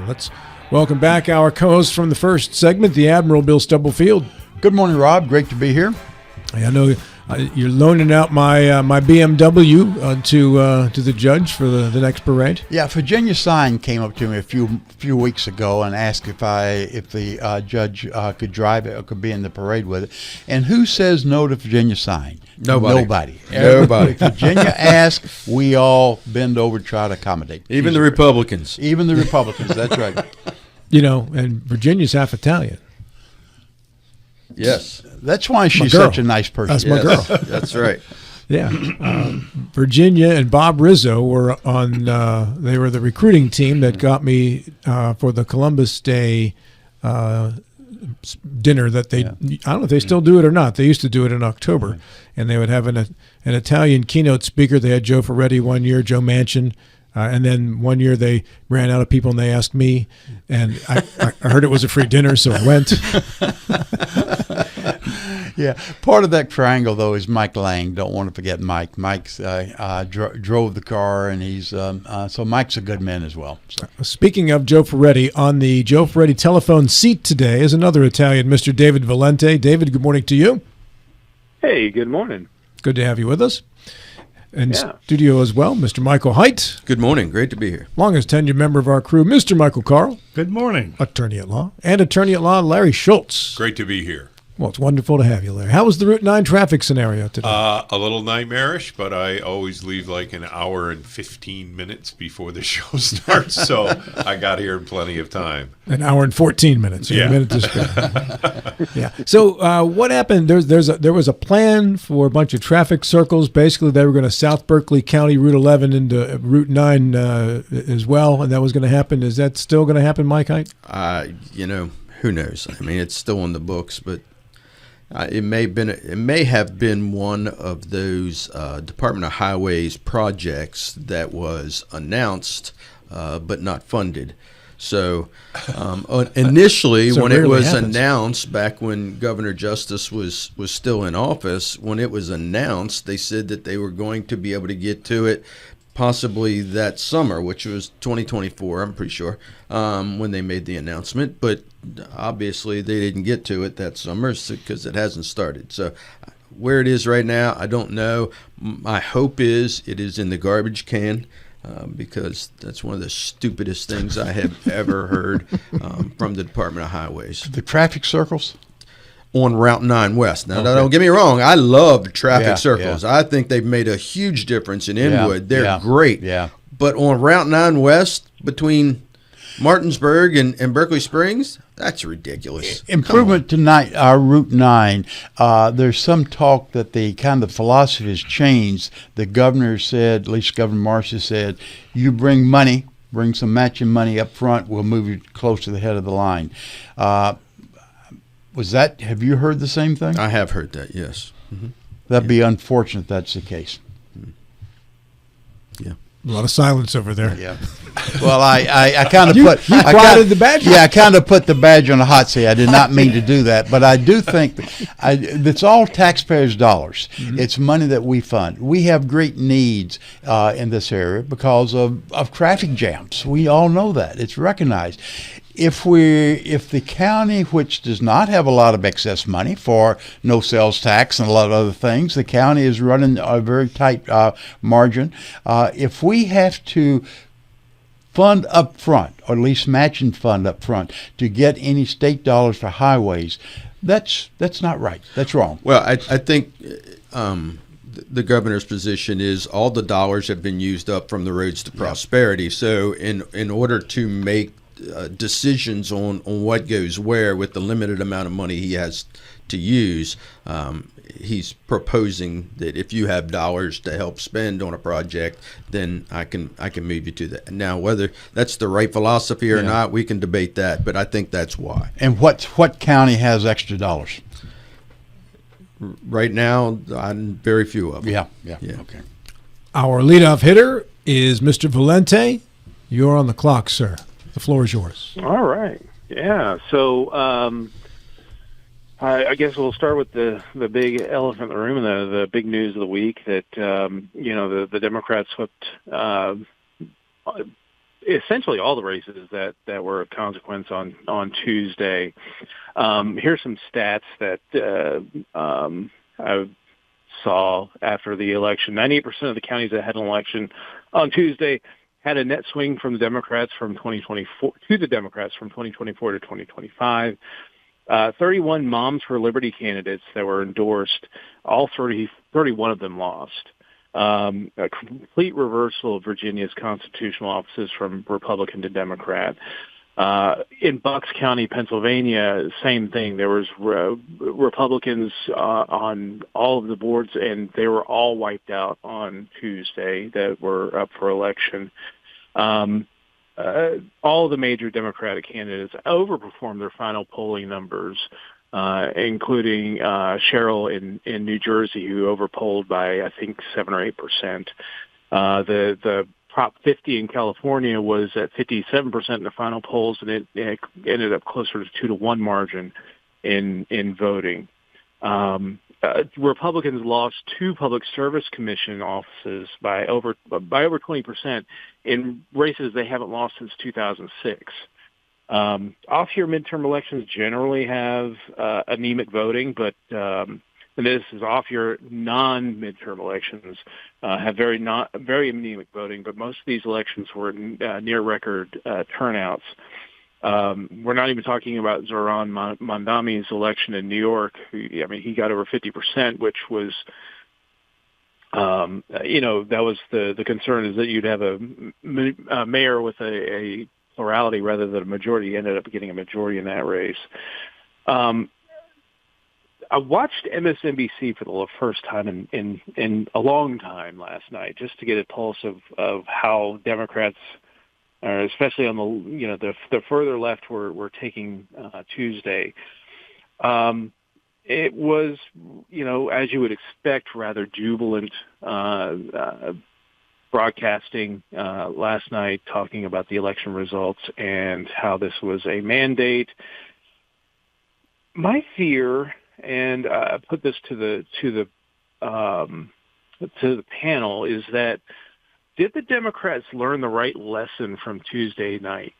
Let's welcome back our co-host from the first segment, the Admiral Bill Stubblefield. Good morning, Rob. Great to be here. I know you're loaning out my my BMW to the judge for the next parade. Yeah, Virginia Sign came up to me a few weeks ago and asked if the judge could drive it or could be in the parade with it. And who says no to Virginia Sign? Nobody. Everybody. Virginia asks, we all bend over to try to accommodate. Even the Republicans. Even the Republicans. That's right. You know, and Virginia's half Italian. Yes. That's why she's such a nice person. That's my girl. That's right. Yeah. Virginia and Bob Rizzo were on, they were the recruiting team that got me for the Columbus Day dinner that they, I don't know if they still do it or not. They used to do it in October. And they would have an Italian keynote speaker. They had Joe Ferretti one year, Joe Manchin. And then one year they ran out of people and they asked me, and I heard it was a free dinner, so I went. Yeah, part of that triangle though is Mike Lang. Don't want to forget Mike. Mike's drove the car, and he's so Mike's a good man as well. So. Speaking of Joe Ferretti, on the Joe Ferretti telephone seat today is another Italian, Mr. David Valente. David, good morning to you. Hey, good morning. Good to have you with us. In studio as well, Mr. Michael Height. Good morning. Great to be here. Longest tenured member of our crew, Mr. Michael Carl. Good morning. Attorney at law. And attorney at law, Larry Schultz. Great to be here. Well, it's wonderful to have you, Larry. How was the Route 9 traffic scenario today? A little nightmarish, but I always leave like an hour and 15 minutes before the show starts, so I got here in plenty of time. An hour and 14 minutes. Yeah. A minute to spare. Yeah. So what happened? There was a plan for a bunch of traffic circles. Basically, they were going to South Berkeley County Route 11 into Route 9 as well, and that was going to happen. Is that still going to happen, Mike Height? Who knows? I mean, it's still on the books, but it may have been one of those Department of Highways projects that was announced but not funded. So initially, when it was announced, back when Governor Justice was still in office, when it was announced, they said that they were going to be able to get to it possibly that summer, which was 2024, I'm pretty sure, when they made the announcement. But obviously they didn't get to it that summer because it hasn't started. So where it is right now, I don't know. My hope is it is in the garbage can, because that's one of the stupidest things I have ever heard from the Department of Highways. The traffic circles? On Route 9 West. Now, don't get me wrong. I love traffic circles. Yeah. I think they've made a huge difference in Inwood. They're great. Yeah. But on Route 9 West, between Martinsburg and Berkeley Springs, that's ridiculous. Improvement tonight, our Route 9. There's some talk that the kind of philosophy has changed. The governor said, at least Governor Marshall said, you bring money, bring some matching money up front, we'll move you close to the head of the line. Have you heard the same thing? I have heard that, yes. Mm-hmm. That'd be unfortunate if that's the case. Yeah. A lot of silence over there. Yeah. Well, I kind of the badge. Yeah, I kind of put the badge on the hot seat. I did not mean to do that, but I do think it's all taxpayers' dollars. Mm-hmm. It's money that we fund. We have great needs in this area because of traffic jams. We all know that. It's recognized. If the county, which does not have a lot of excess money for no sales tax and a lot of other things, the county is running a very tight margin. If we have to fund up front, or at least matching fund up front, to get any state dollars for highways, that's not right. That's wrong. Well, I think the governor's position is all the dollars have been used up from the roads to prosperity. So in order to make decisions on what goes where with the limited amount of money he has to use, he's proposing that if you have dollars to help spend on a project, then I can move you to that. Now, whether that's the right philosophy or not, we can debate that, but I think that's why. And what county has extra dollars? Right now, very few of them. Yeah. Okay. Our leadoff hitter is Mr. Valente. You're on the clock, sir. The floor is yours. All right. Yeah. So I guess we'll start with the big elephant in the room and the big news of the week that, the Democrats swept essentially all the races that were of consequence on Tuesday. Here's some stats that I saw after the election. 98% of the counties that had an election on Tuesday had a net swing from the Democrats from 2024 to the Democrats from 2024 to 2025. 31 Moms for Liberty candidates that were endorsed, all 31 of them lost. A complete reversal of Virginia's constitutional offices from Republican to Democrat. In Bucks County, Pennsylvania, same thing. There was Republicans on all of the boards, and they were all wiped out on Tuesday that were up for election. All the major Democratic candidates overperformed their final polling numbers, including Cheryl in New Jersey, who overpolled by, I think, 7 or 8%. The Prop 50 in California was at 57% in the final polls, and it ended up closer to 2-1 margin in voting. Republicans lost 2 public service commission offices by over 20% in races they haven't lost since 2006. Off-year midterm elections generally have anemic voting, but and this is off-year non-midterm elections have very anemic voting, but most of these elections were near record turnouts. We're not even talking about Zoran Mondami's election in New York. He got over 50%, which was, that was the concern, is that you'd have a mayor with a plurality rather than a majority. He ended up getting a majority in that race. I watched MSNBC for the first time in a long time last night, just to get a pulse of how Democrats, especially on the further left, were taking Tuesday. It was, as you would expect, rather jubilant broadcasting last night, talking about the election results and how this was a mandate. My fear, and I put this to the panel, is that did the Democrats learn the right lesson from Tuesday night?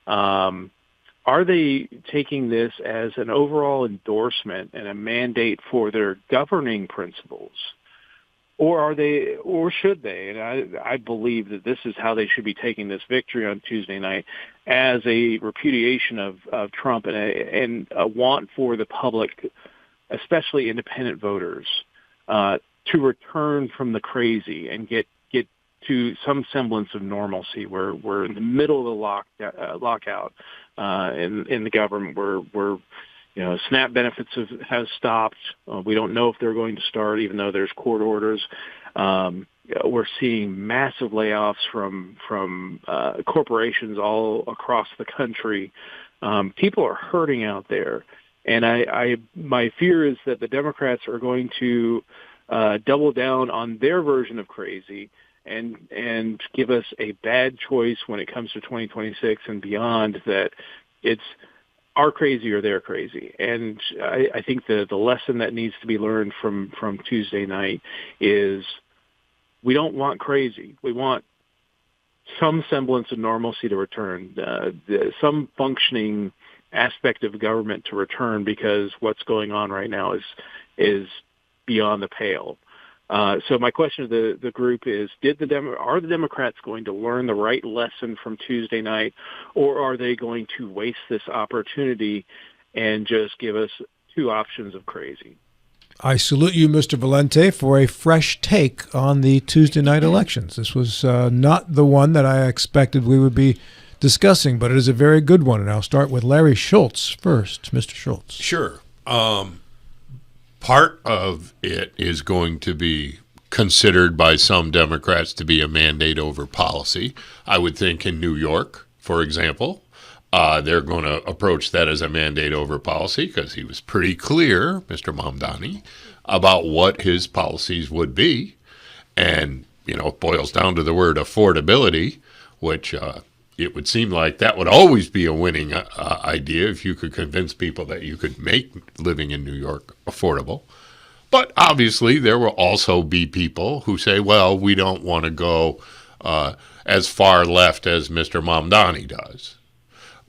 Are they taking this as an overall endorsement and a mandate for their governing principles? Or should they? And I believe that this is how they should be taking this victory on Tuesday night, as a repudiation of Trump and a want for the public, especially independent voters, to return from the crazy and get to some semblance of normalcy. We're in the middle of the lockout in the government. We're SNAP benefits have stopped. We don't know if they're going to start, even though there's court orders. We're seeing massive layoffs from corporations all across the country. People are hurting out there, and my fear is that the Democrats are going to double down on their version of crazy and give us a bad choice when it comes to 2026 and beyond. That it's our crazy or they're crazy. And I think the lesson that needs to be learned from Tuesday night is we don't want crazy. We want some semblance of normalcy to return, some functioning aspect of government to return, because what's going on right now is beyond the pale. So my question to the group is, are the Democrats going to learn the right lesson from Tuesday night, or are they going to waste this opportunity and just give us 2 options of crazy? I salute you, Mr. Valente, for a fresh take on the Tuesday night elections. This was not the one that I expected we would be discussing, but it is a very good one. And I'll start with Larry Schultz first. Mr. Schultz. Sure. Part of it is going to be considered by some Democrats to be a mandate over policy. I would think in New York, for example, they're going to approach that as a mandate over policy, because he was pretty clear, Mr. Mamdani, about what his policies would be. And, it boils down to the word affordability, which it would seem like that would always be a winning idea if you could convince people that you could make living in New York affordable. But obviously there will also be people who say, well, we don't want to go as far left as Mr. Mamdani does.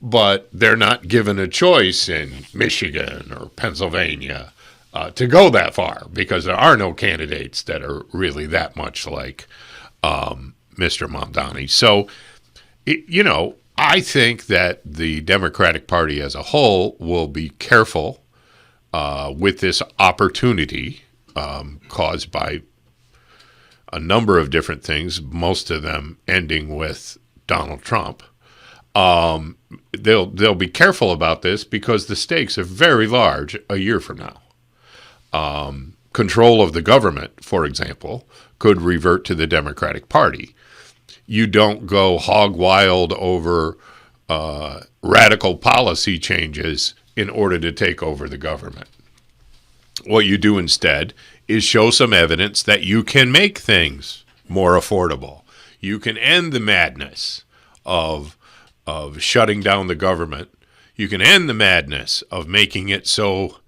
But they're not given a choice in Michigan or Pennsylvania to go that far, because there are no candidates that are really that much like Mr. Mamdani. So, I think that the Democratic Party as a whole will be careful with this opportunity caused by a number of different things, most of them ending with Donald Trump. They'll be careful about this because the stakes are very large a year from now. Control of the government, for example, could revert to the Democratic Party. You don't go hog wild over radical policy changes in order to take over the government. What you do instead is show some evidence that you can make things more affordable. You can end the madness of shutting down the government. You can end the madness of making it so,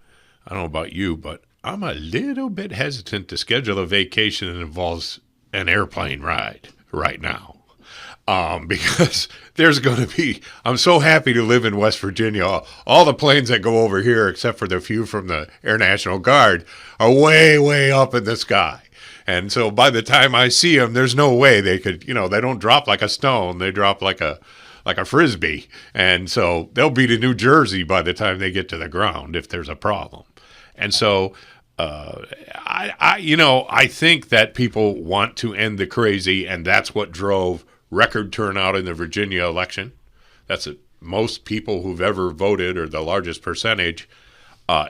I don't know about you, but I'm a little bit hesitant to schedule a vacation that involves an airplane ride right now. Because there's going to be, I'm so happy to live in West Virginia. All the planes that go over here, except for the few from the Air National Guard, are way, way up in the sky. And so by the time I see them, there's no way they could, they don't drop like a stone. They drop like a Frisbee. And so they'll be to New Jersey by the time they get to the ground if there's a problem. And so I think that people want to end the crazy, and that's what drove record turnout in the Virginia election. That's most people who've ever voted, or the largest percentage,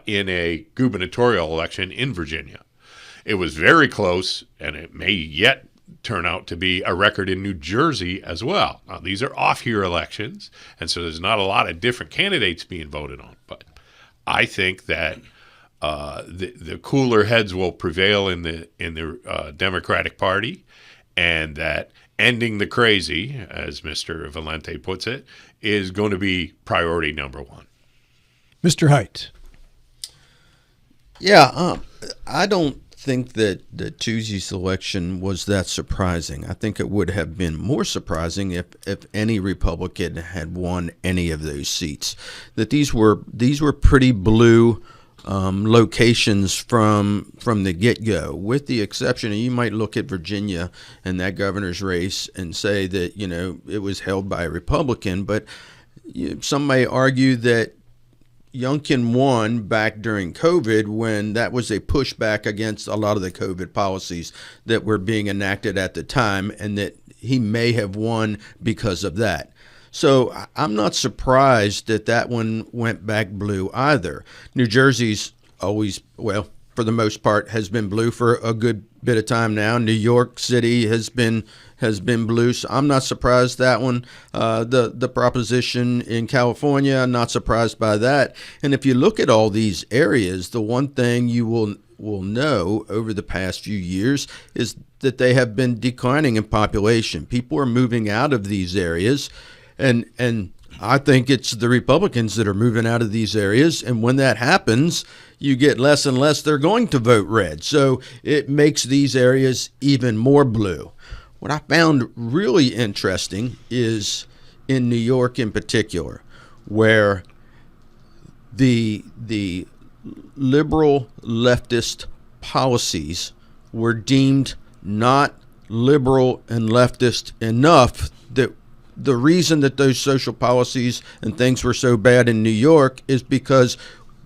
in a gubernatorial election in Virginia. It was very close, and it may yet turn out to be a record in New Jersey as well. Now, these are off-year elections, and so there's not a lot of different candidates being voted on. But I think that the cooler heads will prevail in the Democratic Party, and that ending the crazy, as Mr. Valente puts it, is going to be priority number one. Mr. Haidt. Yeah, I don't think that Tuesday's election was that surprising. I think it would have been more surprising if any Republican had won any of those seats. That these were pretty blue locations from the get-go, with the exception, and you might look at Virginia and that governor's race and say that, it was held by a Republican, but some may argue that Youngkin won back during COVID, when that was a pushback against a lot of the COVID policies that were being enacted at the time, and that he may have won because of that. So I'm not surprised that one went back blue either. New Jersey's always, well, for the most part, has been blue for a good bit of time now. New York City has been blue, so I'm not surprised that one. The proposition in California, I'm not surprised by that. And if you look at all these areas, the one thing you will know over the past few years is that they have been declining in population. People are moving out of these areas. And I think it's the Republicans that are moving out of these areas. And when that happens, you get less and less they're going to vote red. So it makes these areas even more blue. What I found really interesting is in New York in particular, where the liberal leftist policies were deemed not liberal and leftist enough, that the reason that those social policies and things were so bad in New York is because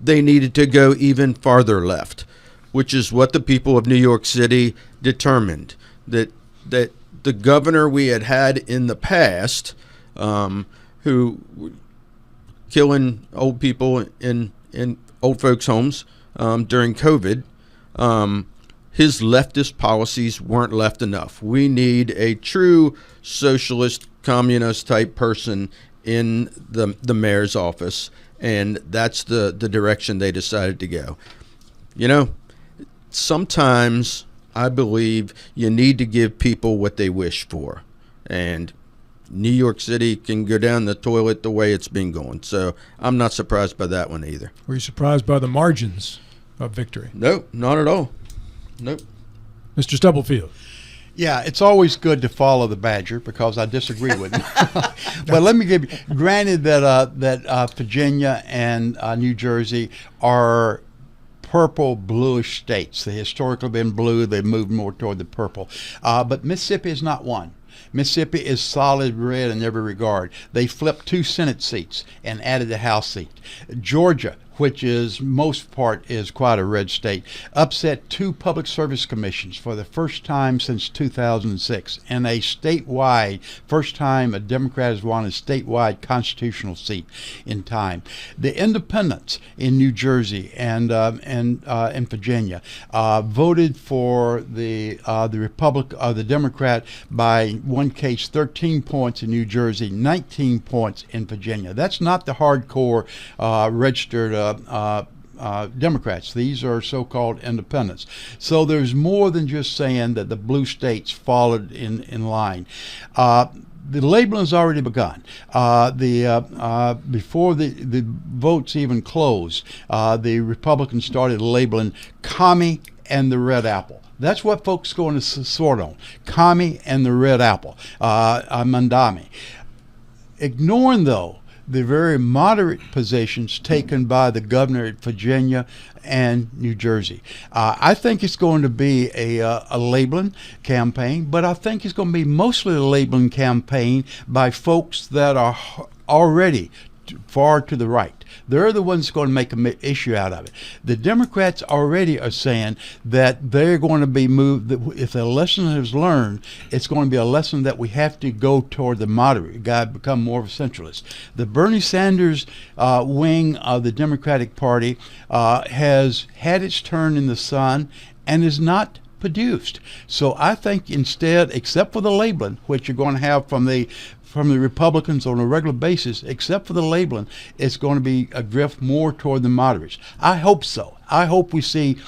they needed to go even farther left, which is what the people of New York City determined. That the governor we had in the past, who were killing old people in old folks' homes during COVID, his leftist policies weren't left enough. We need a true socialist, communist type person in the mayor's office, and that's the direction they decided to go. Sometimes I believe you need to give people what they wish for, and New York City can go down the toilet the way it's been going. So I'm not surprised by that one either. Were you surprised by the margins of victory? Nope, not at all. Nope. Mr. Stubblefield. Yeah, it's always good to follow the badger because I disagree with him. But let me give you, granted that Virginia and New Jersey are purple bluish states. They historically been blue. They've moved more toward the purple. But Mississippi is not one. Mississippi is solid red in every regard. They flipped 2 Senate seats and added the House seat. Georgia, which is most part is quite a red state, upset 2 public service commissions for the first time since 2006, and a statewide, first time a Democrat has won a statewide constitutional seat in time. The independents in New Jersey and Virginia voted for the Democrat by one case 13 points in New Jersey, 19 points in Virginia. That's not the hardcore registered Democrats. These are so-called independents. So there's more than just saying that the blue states followed in line. The labeling has already begun. Before the votes even closed, the Republicans started labeling commie and the red apple. That's what folks are going to sort on. Commie and the red apple. Mandami. Ignoring, though, the very moderate positions taken by the governor at Virginia and New Jersey. I think it's going to be a labeling campaign, but I think it's going to be mostly a labeling campaign by folks that are already far to the right. They're the ones going to make an issue out of it. The Democrats already are saying that they're going to be moved. If a lesson is learned, it's going to be a lesson that we have to go toward the moderate guy, become more of a centralist. The Bernie Sanders wing of the Democratic Party has had its turn in the sun and is not produced. So I think instead, except for the labeling, which you're going to have from the Republicans on a regular basis, except for the labeling, it's going to be a drift more toward the moderates. I hope so. I hope we see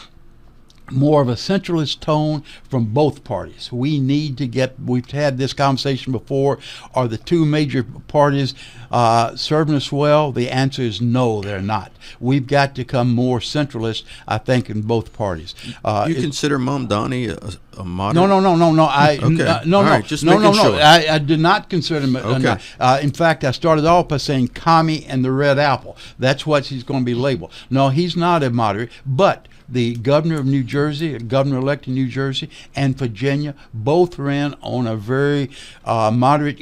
more of a centralist tone from both parties. We need to get, we've had this conversation before, are the 2 major parties serving us well? The answer is no, they're not. We've got to become more centralist, I think, in both parties. You consider Mamdani a moderate? No. I did not consider him. Okay. In fact, I started off by saying commie and the red apple. That's what he's going to be labeled. No, he's not a moderate, but the governor of New Jersey, governor-elect in New Jersey, and Virginia both ran on a very moderate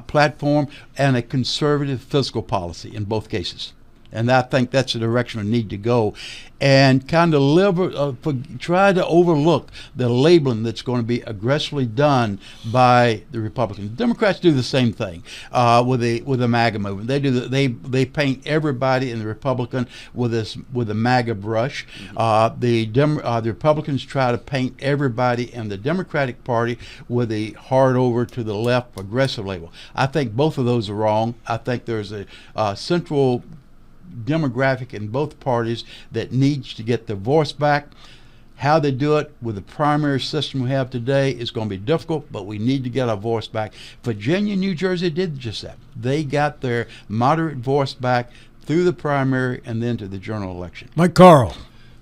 platform and a conservative fiscal policy in both cases. And I think that's the direction we need to go, and kind of try to overlook the labeling that's going to be aggressively done by the Republicans. Democrats do the same thing with the MAGA movement. They paint everybody in the Republican with a MAGA brush. The Republicans try to paint everybody in the Democratic Party with a hard over to the left progressive label. I think both of those are wrong. I think there's a central demographic in both parties that needs to get the voice back. How they do it with the primary system we have today is going to be difficult, but we need to get our voice back. Virginia and New Jersey did just that. They got their moderate voice back through the primary and then to the general election. Mike Carl.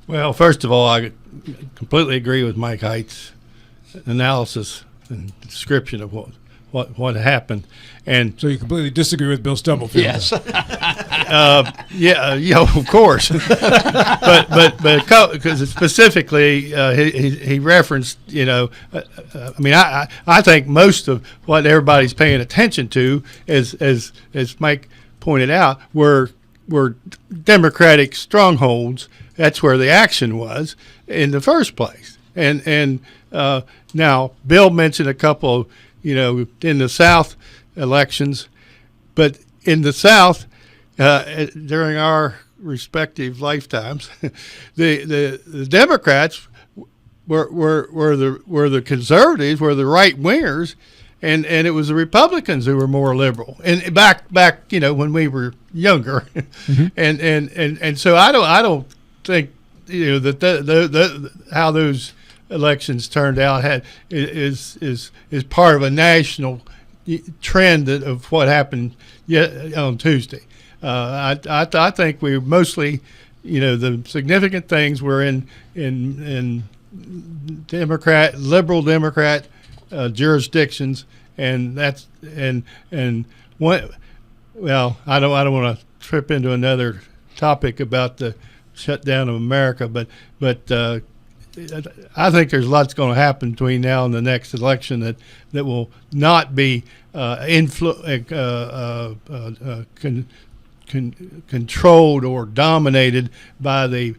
Well, first of all, I completely agree with Mike Height's analysis and description of what happened. And so you completely disagree with Bill Stubblefield? Yes. Of course. but because specifically he referenced, I think most of what everybody's paying attention to is, as Mike pointed out, were Democratic strongholds. That's where the action was in the first place. And now Bill mentioned a couple, in the South elections, but in the South, during our respective lifetimes, the Democrats were the conservatives, were the right wingers, and it was the Republicans who were more liberal. And back when we were younger, mm-hmm. and so I don't think that how those elections turned out is part of a national trend of what happened on Tuesday. I think we mostly, the significant things were in liberal Democrat jurisdictions, and that's and what. Well, I don't want to trip into another topic about the shutdown of America, but I think there's lots going to happen between now and the next election that will not be controlled or dominated by the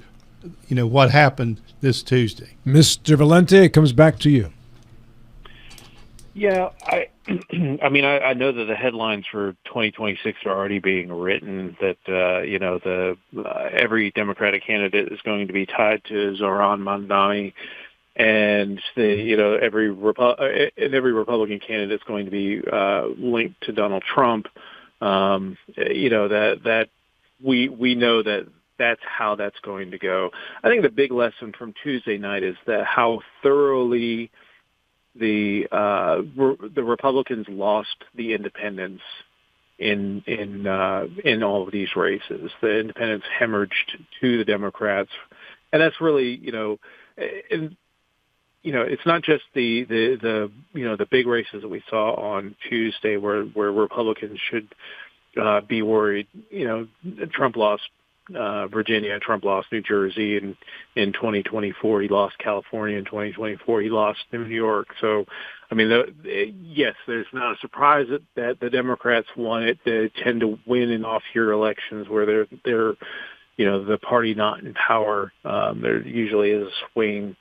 what happened this Tuesday. Mr. Valente, it comes back to you. Yeah, I mean, I know that the headlines for 2026 are already being written. That every Democratic candidate is going to be tied to Zohran Mamdani, and every Republican candidate is going to be linked to Donald Trump. That we know that that's how that's going to go. I think the big lesson from Tuesday night is that how thoroughly the Republicans lost the independents in all of these races. The independents hemorrhaged to the Democrats, and that's really it's not just the big races that we saw on Tuesday where Republicans should be worried. Trump lost Virginia, Trump lost New Jersey in 2024. He lost California in 2024. He lost New York. So, I mean, yes, there's not a surprise that the Democrats won it. They tend to win in off-year elections where they're the party not in power. There usually is a swing.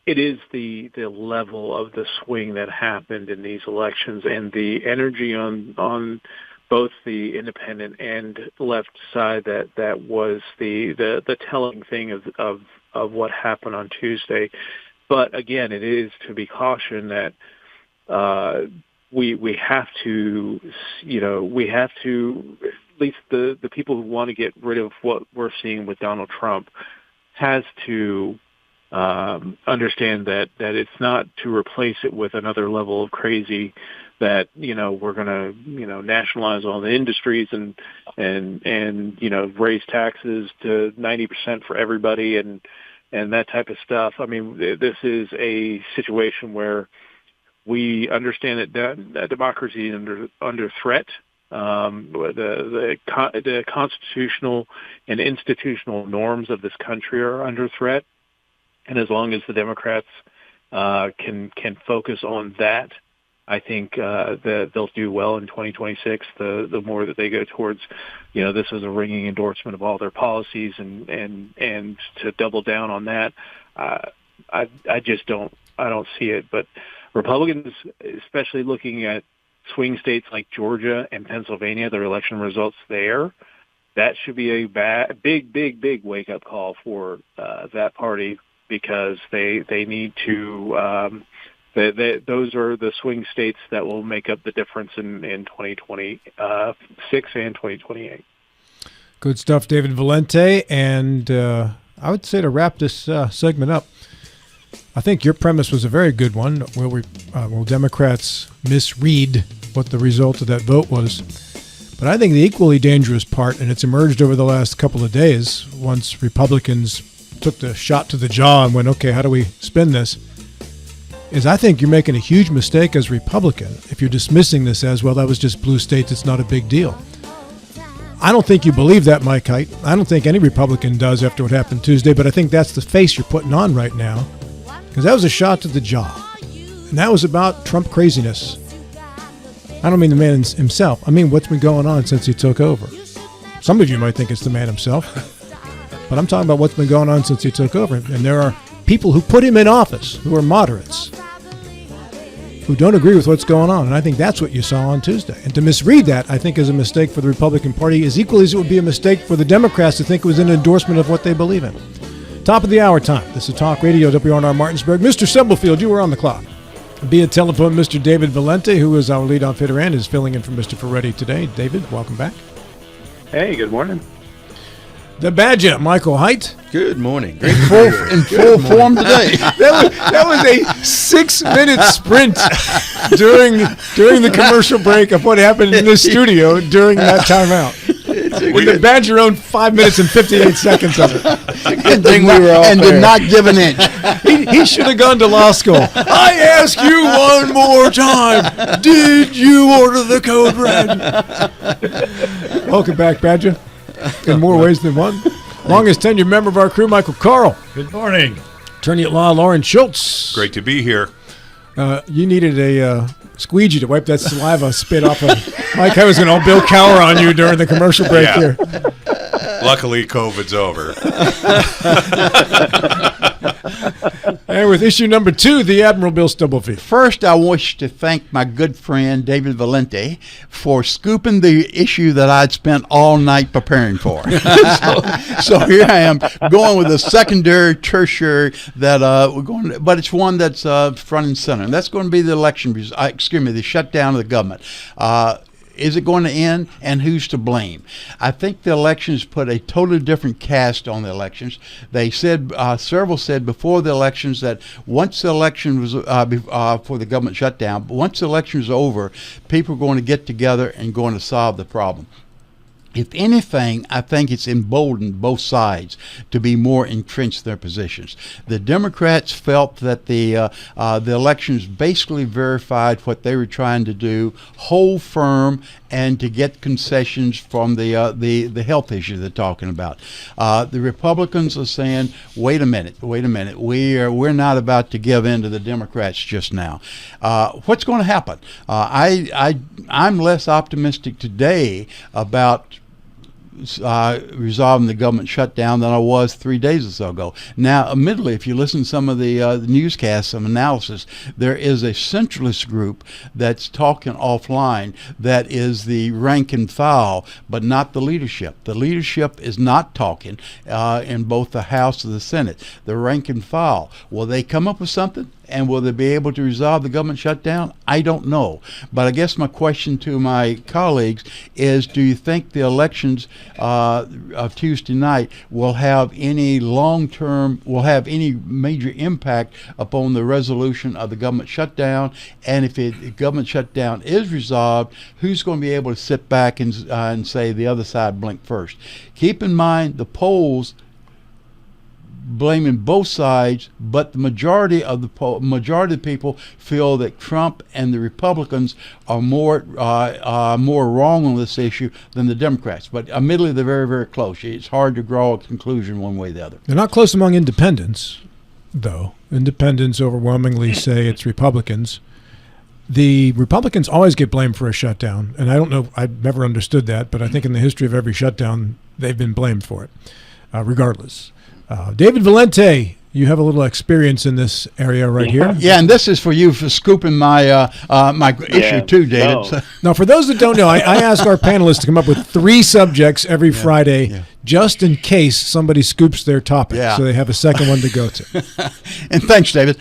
It is the level of the swing that happened in these elections and the energy on both the independent and left side that was the telling thing of what happened on Tuesday. But again, it is to be cautioned that we have to at least the people who want to get rid of what we're seeing with Donald Trump has to understand that it's not to replace it with another level of crazy that we're going to nationalize all the industries and raise taxes to 90% for everybody and that type of stuff. I mean, this is a situation where we understand that democracy is under threat. The constitutional and institutional norms of this country are under threat. And as long as the Democrats can focus on that, I think that they'll do well in 2026. The more that they go towards, this is a ringing endorsement of all their policies, and to double down on that, I don't see it. But Republicans, especially looking at swing states like Georgia and Pennsylvania, their election results there, that should be a big wake up call for that party. Because they need to those are the swing states that will make up the difference in 2026 and 2028. Good stuff, David Valente. And I would say to wrap this segment up, I think your premise was a very good one. Will Democrats misread what the result of that vote was? But I think the equally dangerous part, and it's emerged over the last couple of days, once Republicans took the shot to the jaw and went, okay, how do we spin this, is I think you're making a huge mistake as a Republican if you're dismissing this as, well, that was just blue states, it's not a big deal. I don't think you believe that, Mike Height. I don't think any Republican does after what happened Tuesday, but I think that's the face you're putting on right now, because that was a shot to the jaw. And that was about Trump craziness. I don't mean the man himself. I mean what's been going on since he took over. Some of you might think it's the man himself. But I'm talking about what's been going on since he took over. And there are people who put him in office who are moderates, who don't agree with what's going on. And I think that's what you saw on Tuesday. And to misread that, I think, is a mistake for the Republican Party, as equally as it would be a mistake for the Democrats to think it was an endorsement of what they believe in. Top of the hour time. This is Talk Radio, WRNR Martinsburg. Mr. Stubblefield, you were on the clock. Via telephone, Mr. David Valente, who is our lead outfitter and is filling in for Mr. Ferretti today. David, welcome back. Hey, good morning. The Badger, Michael Height. Good morning. In full form today. That was a 6-minute sprint during the commercial break of what happened in this studio during that timeout. The Badger owned 5 minutes and 58 seconds of it. and did not give an inch. He should have gone to law school. I ask you one more time, did you order the code red? Welcome back, Badger. In more ways than one. Longest tenured member of our crew, Michael Carl. Good morning. Attorney at law, Lauren Schultz. Great to be here. You needed a squeegee to wipe that saliva spit off of Mike. I was going to Bill Cower on you during the commercial break here. Luckily, COVID's over. And with issue number 2, the Admiral Bill Stubblefield. First, I wish to thank my good friend David Valente for scooping the issue that I'd spent all night preparing for. so here I am going with a secondary, tertiary that we're going, but it's one that's front and center, and that's going to be the election. The shutdown of the government. Is it going to end, and who's to blame? I think the elections put a totally different cast on the elections. They said, several said before the elections that once the election was, for the government shutdown, once the election was over, people are going to get together and going to solve the problem. If anything, I think it's emboldened both sides to be more entrenched in their positions. The Democrats felt that the elections basically verified what they were trying to do, hold firm, and to get concessions from the health issue they're talking about. The Republicans are saying, wait a minute, we're not about to give in to the Democrats just now. What's going to happen? I'm less optimistic today about resolving the government shutdown than I was 3 days or so ago. Now, admittedly, if you listen to some of the newscasts, some analysis, there is a centralist group that's talking offline that is the rank and file, but not the leadership. The leadership is not talking in both the House and the Senate. The rank and file, will they come up with something? And will they be able to resolve the government shutdown? I don't know. But I guess my question to my colleagues is, do you think the elections of Tuesday night will have any any major impact upon the resolution of the government shutdown? And if the government shutdown is resolved, who's going to be able to sit back and say the other side blinked first? Keep in mind the polls blaming both sides, but the majority of the people feel that Trump and the Republicans are more wrong on this issue than the Democrats. But admittedly, they're very, very close. It's hard to draw a conclusion one way or the other. They're not close among independents, though. Independents overwhelmingly say it's Republicans. The Republicans always get blamed for a shutdown, and I don't know, I've never understood that, but I think in the history of every shutdown, they've been blamed for it, regardless. David Valente, you have a little experience in this area right here. Yeah, and this is for you for scooping my my issue too, David. No. Now, for those that don't know, I ask our panelists to come up with 3 subjects every Friday, just in case somebody scoops their topic, so they have a second one to go to. And thanks, David.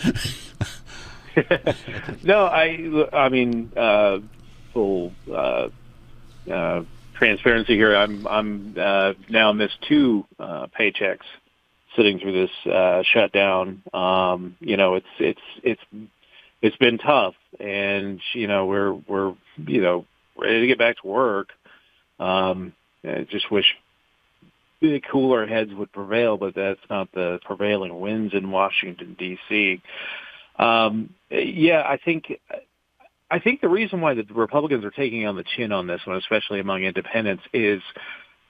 No, I mean, full transparency here. I'm now missed 2 paychecks sitting through this shutdown. It's been tough, and we're ready to get back to work. I just wish the cooler heads would prevail, but that's not the prevailing winds in Washington D.C. I think the reason why the Republicans are taking on the chin on this one, especially among independents, is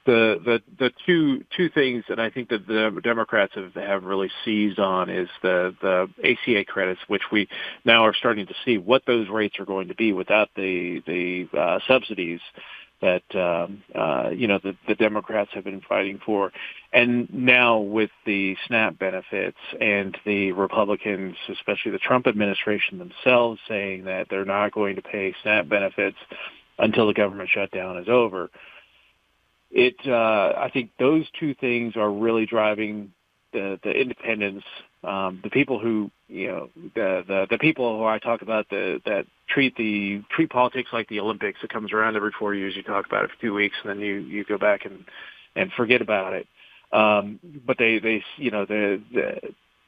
the two things that I think that the Democrats have really seized on is the ACA credits, which we now are starting to see what those rates are going to be without the subsidies that the Democrats have been fighting for, and now with the SNAP benefits and the Republicans, especially the Trump administration themselves, saying that they're not going to pay SNAP benefits until the government shutdown is over. I think those 2 things are really driving the independents, the people who the people who I talk about that treat politics like the Olympics. It comes around every 4 years. You talk about it for 2 weeks, and then you go back and forget about it. But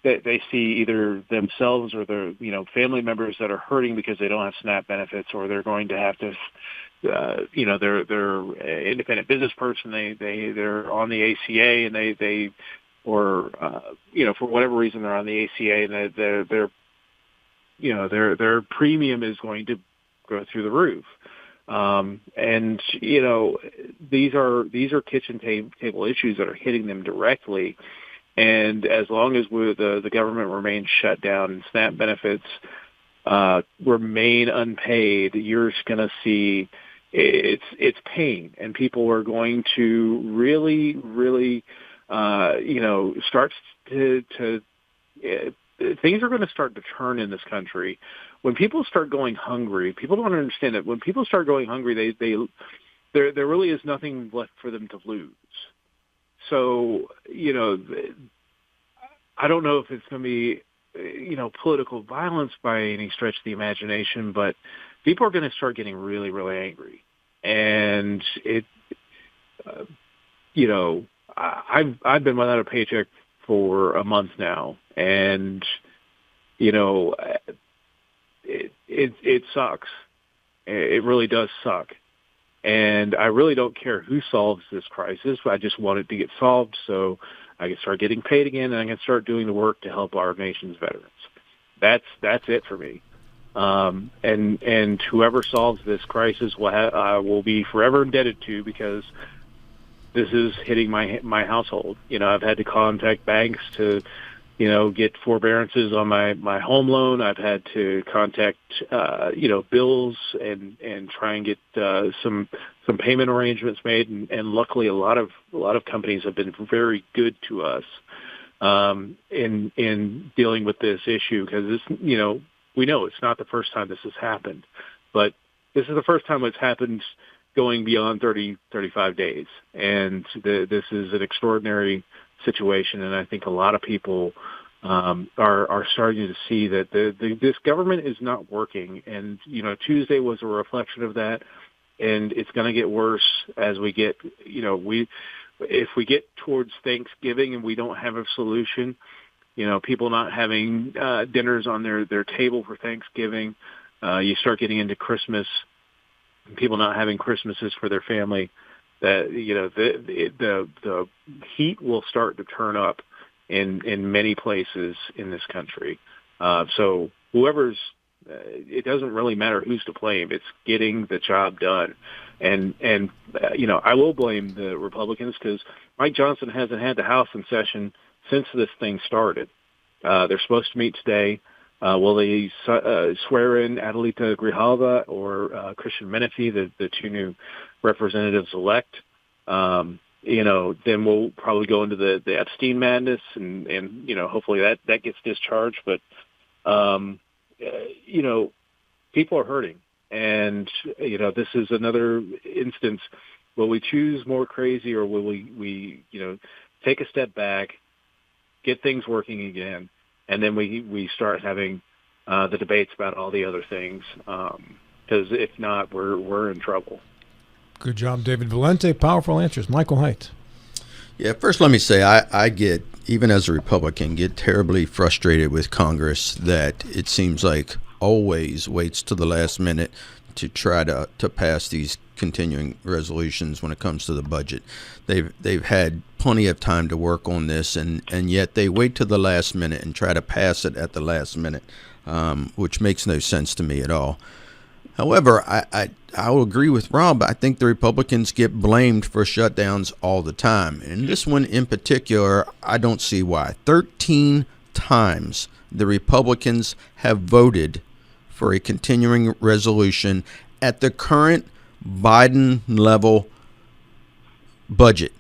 they see either themselves or their family members that are hurting because they don't have SNAP benefits, or they're going to have to they're an independent business person, they're on the ACA, and they or for whatever reason they're on the ACA, and their premium is going to go through the roof. And these are kitchen table issues that are hitting them directly. And as long as the government remains shut down and SNAP benefits remain unpaid, you're going to see it's pain, and people are going to really, really, start to things are going to start to turn in this country. When people start going hungry, people don't understand that when people start going hungry, there really is nothing left for them to lose. So, I don't know if it's going to be, political violence by any stretch of the imagination, but people are going to start getting really, really angry. And I've been without a paycheck for a month now, and it sucks. It really does suck. And I really don't care who solves this crisis. I just want it to get solved so I can start getting paid again, and I can start doing the work to help our nation's veterans. That's it for me. And whoever solves this crisis will be forever indebted to, because this is hitting my household. I've had to contact banks to, get forbearances on my home loan. I've had to contact, bills and try and get some payment arrangements made. And luckily, a lot of companies have been very good to us in dealing with this issue, because this, we know it's not the first time this has happened, but this is the first time it's happened going beyond 35 days. And this is an extraordinary situation, and I think a lot of people are starting to see that this government is not working. And Tuesday was a reflection of that, and it's going to get worse as we get if we get towards Thanksgiving and we don't have a solution. People not having dinners on their table for Thanksgiving. You start getting into Christmas, and people not having Christmases for their family. That the heat will start to turn up in many places in this country. So whoever's, it doesn't really matter who's to blame. It's getting the job done. And I will blame the Republicans, because Mike Johnson hasn't had the House in session since this thing started. They're supposed to meet today. Will they swear in Adelita Grijalva or Christian Menefee, the two new representatives elect? Then we'll probably go into the Epstein madness, and hopefully that gets discharged. But people are hurting, and this is another instance. Will we choose more crazy, or will we take a step back, get things working again, and then we start having the debates about all the other things? Because if not, we're in trouble. Good job, David Valente. Powerful answers. Michael Haidt. Yeah, first let me say I get, even as a Republican, get terribly frustrated with Congress that it seems like always waits to the last minute to try to pass these continuing resolutions when it comes to the budget. They've had plenty of time to work on this, and yet they wait to the last minute and try to pass it at the last minute, which makes no sense to me at all. However, I will agree with Rob. I think the Republicans get blamed for shutdowns all the time. And this one in particular, I don't see why. 13 times the Republicans have voted for a continuing resolution at the current Biden level budget.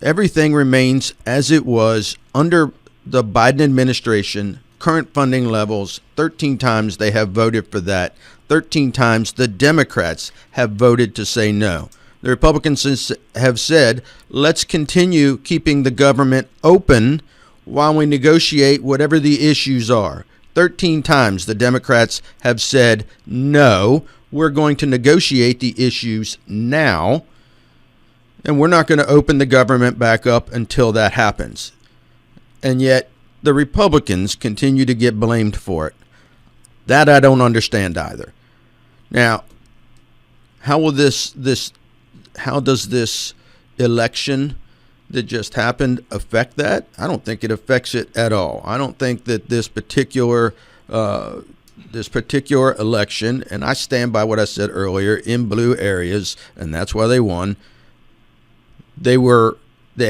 Everything remains as it was under the Biden administration. Current funding levels, 13 times they have voted for that. 13 times the Democrats have voted to say no. The Republicans have said, let's continue keeping the government open while we negotiate whatever the issues are. 13 times the Democrats have said, no, we're going to negotiate the issues now, and we're not going to open the government back up until that happens. And yet the Republicans continue to get blamed for it. That I don't understand either. Now, how does this election that just happened affect that? I don't think it affects it at all. I don't think that this particular election, and I stand by what I said earlier, in blue areas, and that's why they won. They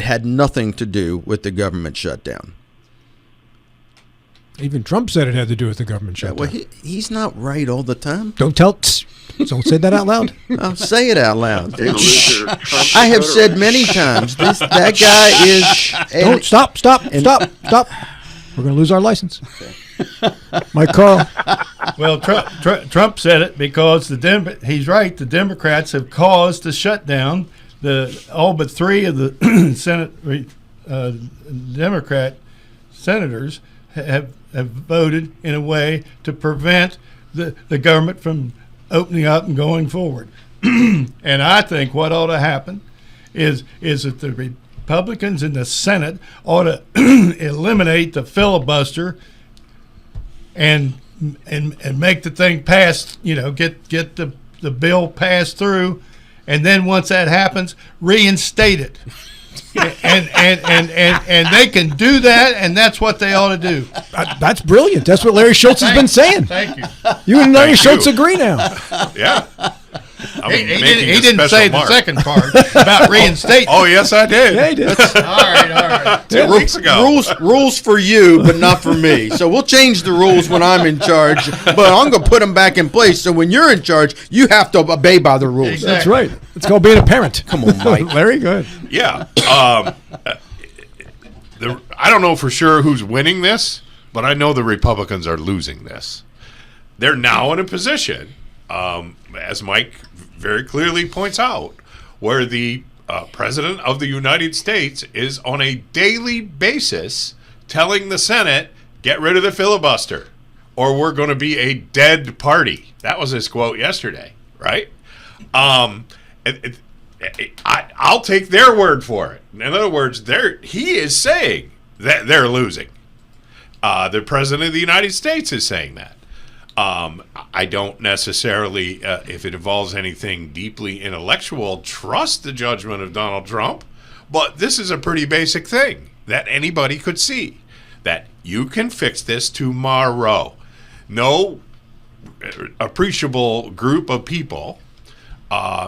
had nothing to do with the government shutdown. Even Trump said it had to do with the government Yeah, shutdown. well, he's not right all the time. Don't say that out loud. I'll say it out loud. Loser. Trump I have voter. said many times that guy is. Don't stop. We're going to lose our license. Mike Carl. Well, Trump said it because he's right. The Democrats have caused the shutdown. All but 3 of the Senate Democrat senators have voted in a way to prevent the government from opening up and going forward. And I think what ought to happen is that the Republicans in the Senate ought to eliminate the filibuster and make the thing pass, get the bill passed through, and then once that happens, reinstate it. and they can do that, and that's what they ought to do. That's brilliant. That's what Larry Schultz has been saying. Thank you. You and Larry Thank Schultz you. agree now. Yeah. He didn't say the second part about reinstate. Oh, yes, I did. Yeah, he did. All right. 2 weeks ago. Rules for you, but not for me. So we'll change the rules when I'm in charge, but I'm going to put them back in place. So when you're in charge, you have to obey by the rules. Exactly. That's right. It's called being a parent. Come on, Mike. Larry, go ahead. Yeah. I don't know for sure who's winning this, but I know the Republicans are losing this. They're now in a position, as Mike very clearly points out, where the President of the United States is on a daily basis telling the Senate, get rid of the filibuster, or we're going to be a dead party. That was his quote yesterday, right? I'll take their word for it. In other words, he is saying that they're losing. The President of the United States is saying that. I don't necessarily, if it involves anything deeply intellectual, trust the judgment of Donald Trump, but this is a pretty basic thing that anybody could see, that you can fix this tomorrow. No appreciable group of people,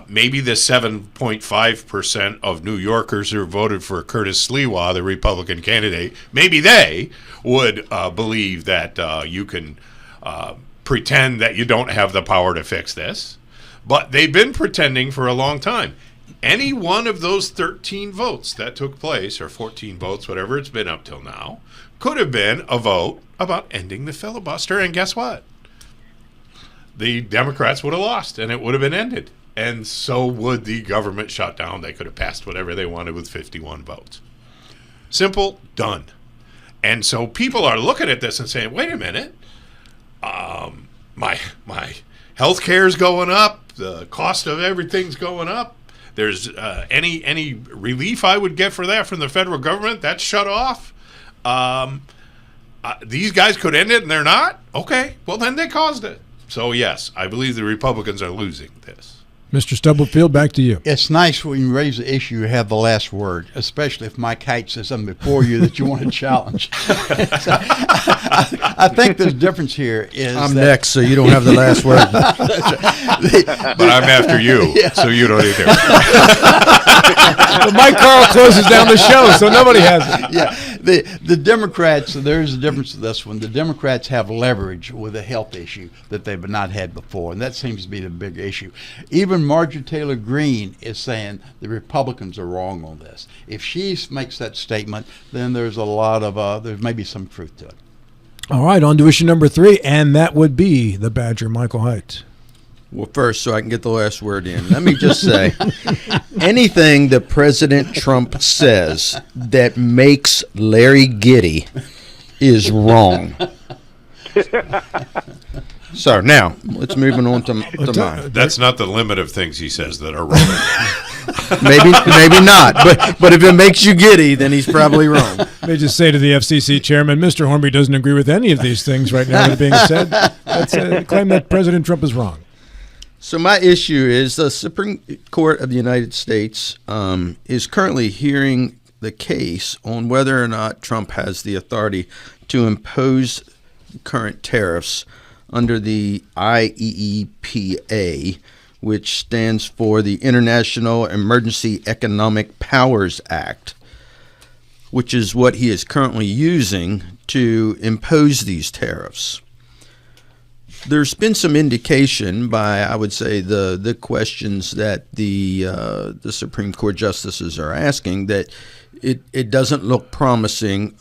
maybe the 7.5% of New Yorkers who voted for Curtis Sliwa, the Republican candidate, maybe they would believe that you can pretend that you don't have the power to fix this. But they've been pretending for a long time. Any one of those 13 votes that took place, or 14 votes, whatever it's been up till now, could have been a vote about ending the filibuster. And guess what? The Democrats would have lost, and it would have been ended. And so would the government shutdown. They could have passed whatever they wanted with 51 votes. Simple, done. And so people are looking at this and saying, wait a minute, my health care is going up, the cost of everything's going up. There's any relief I would get for that from the federal government, that's shut off. These guys could end it and they're not? Okay, well then they caused it. So yes, I believe the Republicans are losing this. Mr. Stubblefield, back to you. It's nice when you raise the issue, you have the last word, especially if Mike Height says something before you that you want to challenge. So, I think the difference here is I'm next, so you don't have the last word. But I'm after you, so you don't either. But Mike Carl closes down the show, so nobody has it. Yeah, the Democrats, there's a difference to this one. The Democrats have leverage with a health issue that they've not had before, and that seems to be the big issue. Even Marjorie Taylor Greene is saying the Republicans are wrong on this. If she makes that statement, then there's a lot of, there's maybe some truth to it. All right, on to issue number 3, and that would be the Badger, Michael Haidt. Well, first, so I can get the last word in, let me just say, anything that President Trump says that makes Larry giddy is wrong. So now let's move on to mine. That's not the limit of things he says that are wrong. Maybe not, but if it makes you giddy, then he's probably wrong. Let me just say to the FCC chairman, Mr. Hornby doesn't agree with any of these things right now that are being said. That's a claim that President Trump is wrong. So my issue is the Supreme Court of the United States is currently hearing the case on whether or not Trump has the authority to impose current tariffs under the IEEPA, which stands for the International Emergency Economic Powers Act, which is what he is currently using to impose these tariffs. There's been some indication by, I would say, the questions that the Supreme Court justices are asking that it doesn't look promising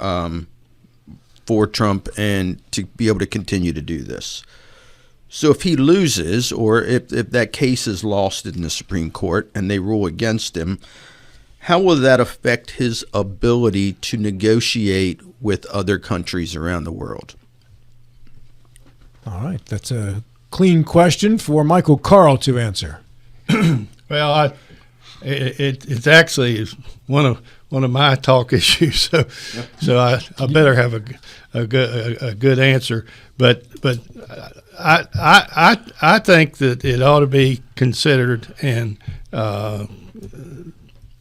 for Trump and to be able to continue to do this. So if he loses, or if that case is lost in the Supreme Court and they rule against him, how will that affect his ability to negotiate with other countries around the world? All right, that's a clean question for Michael Carl to answer. Well, it's actually one of my talk issues, so I better have a good answer. But I think that it ought to be considered, and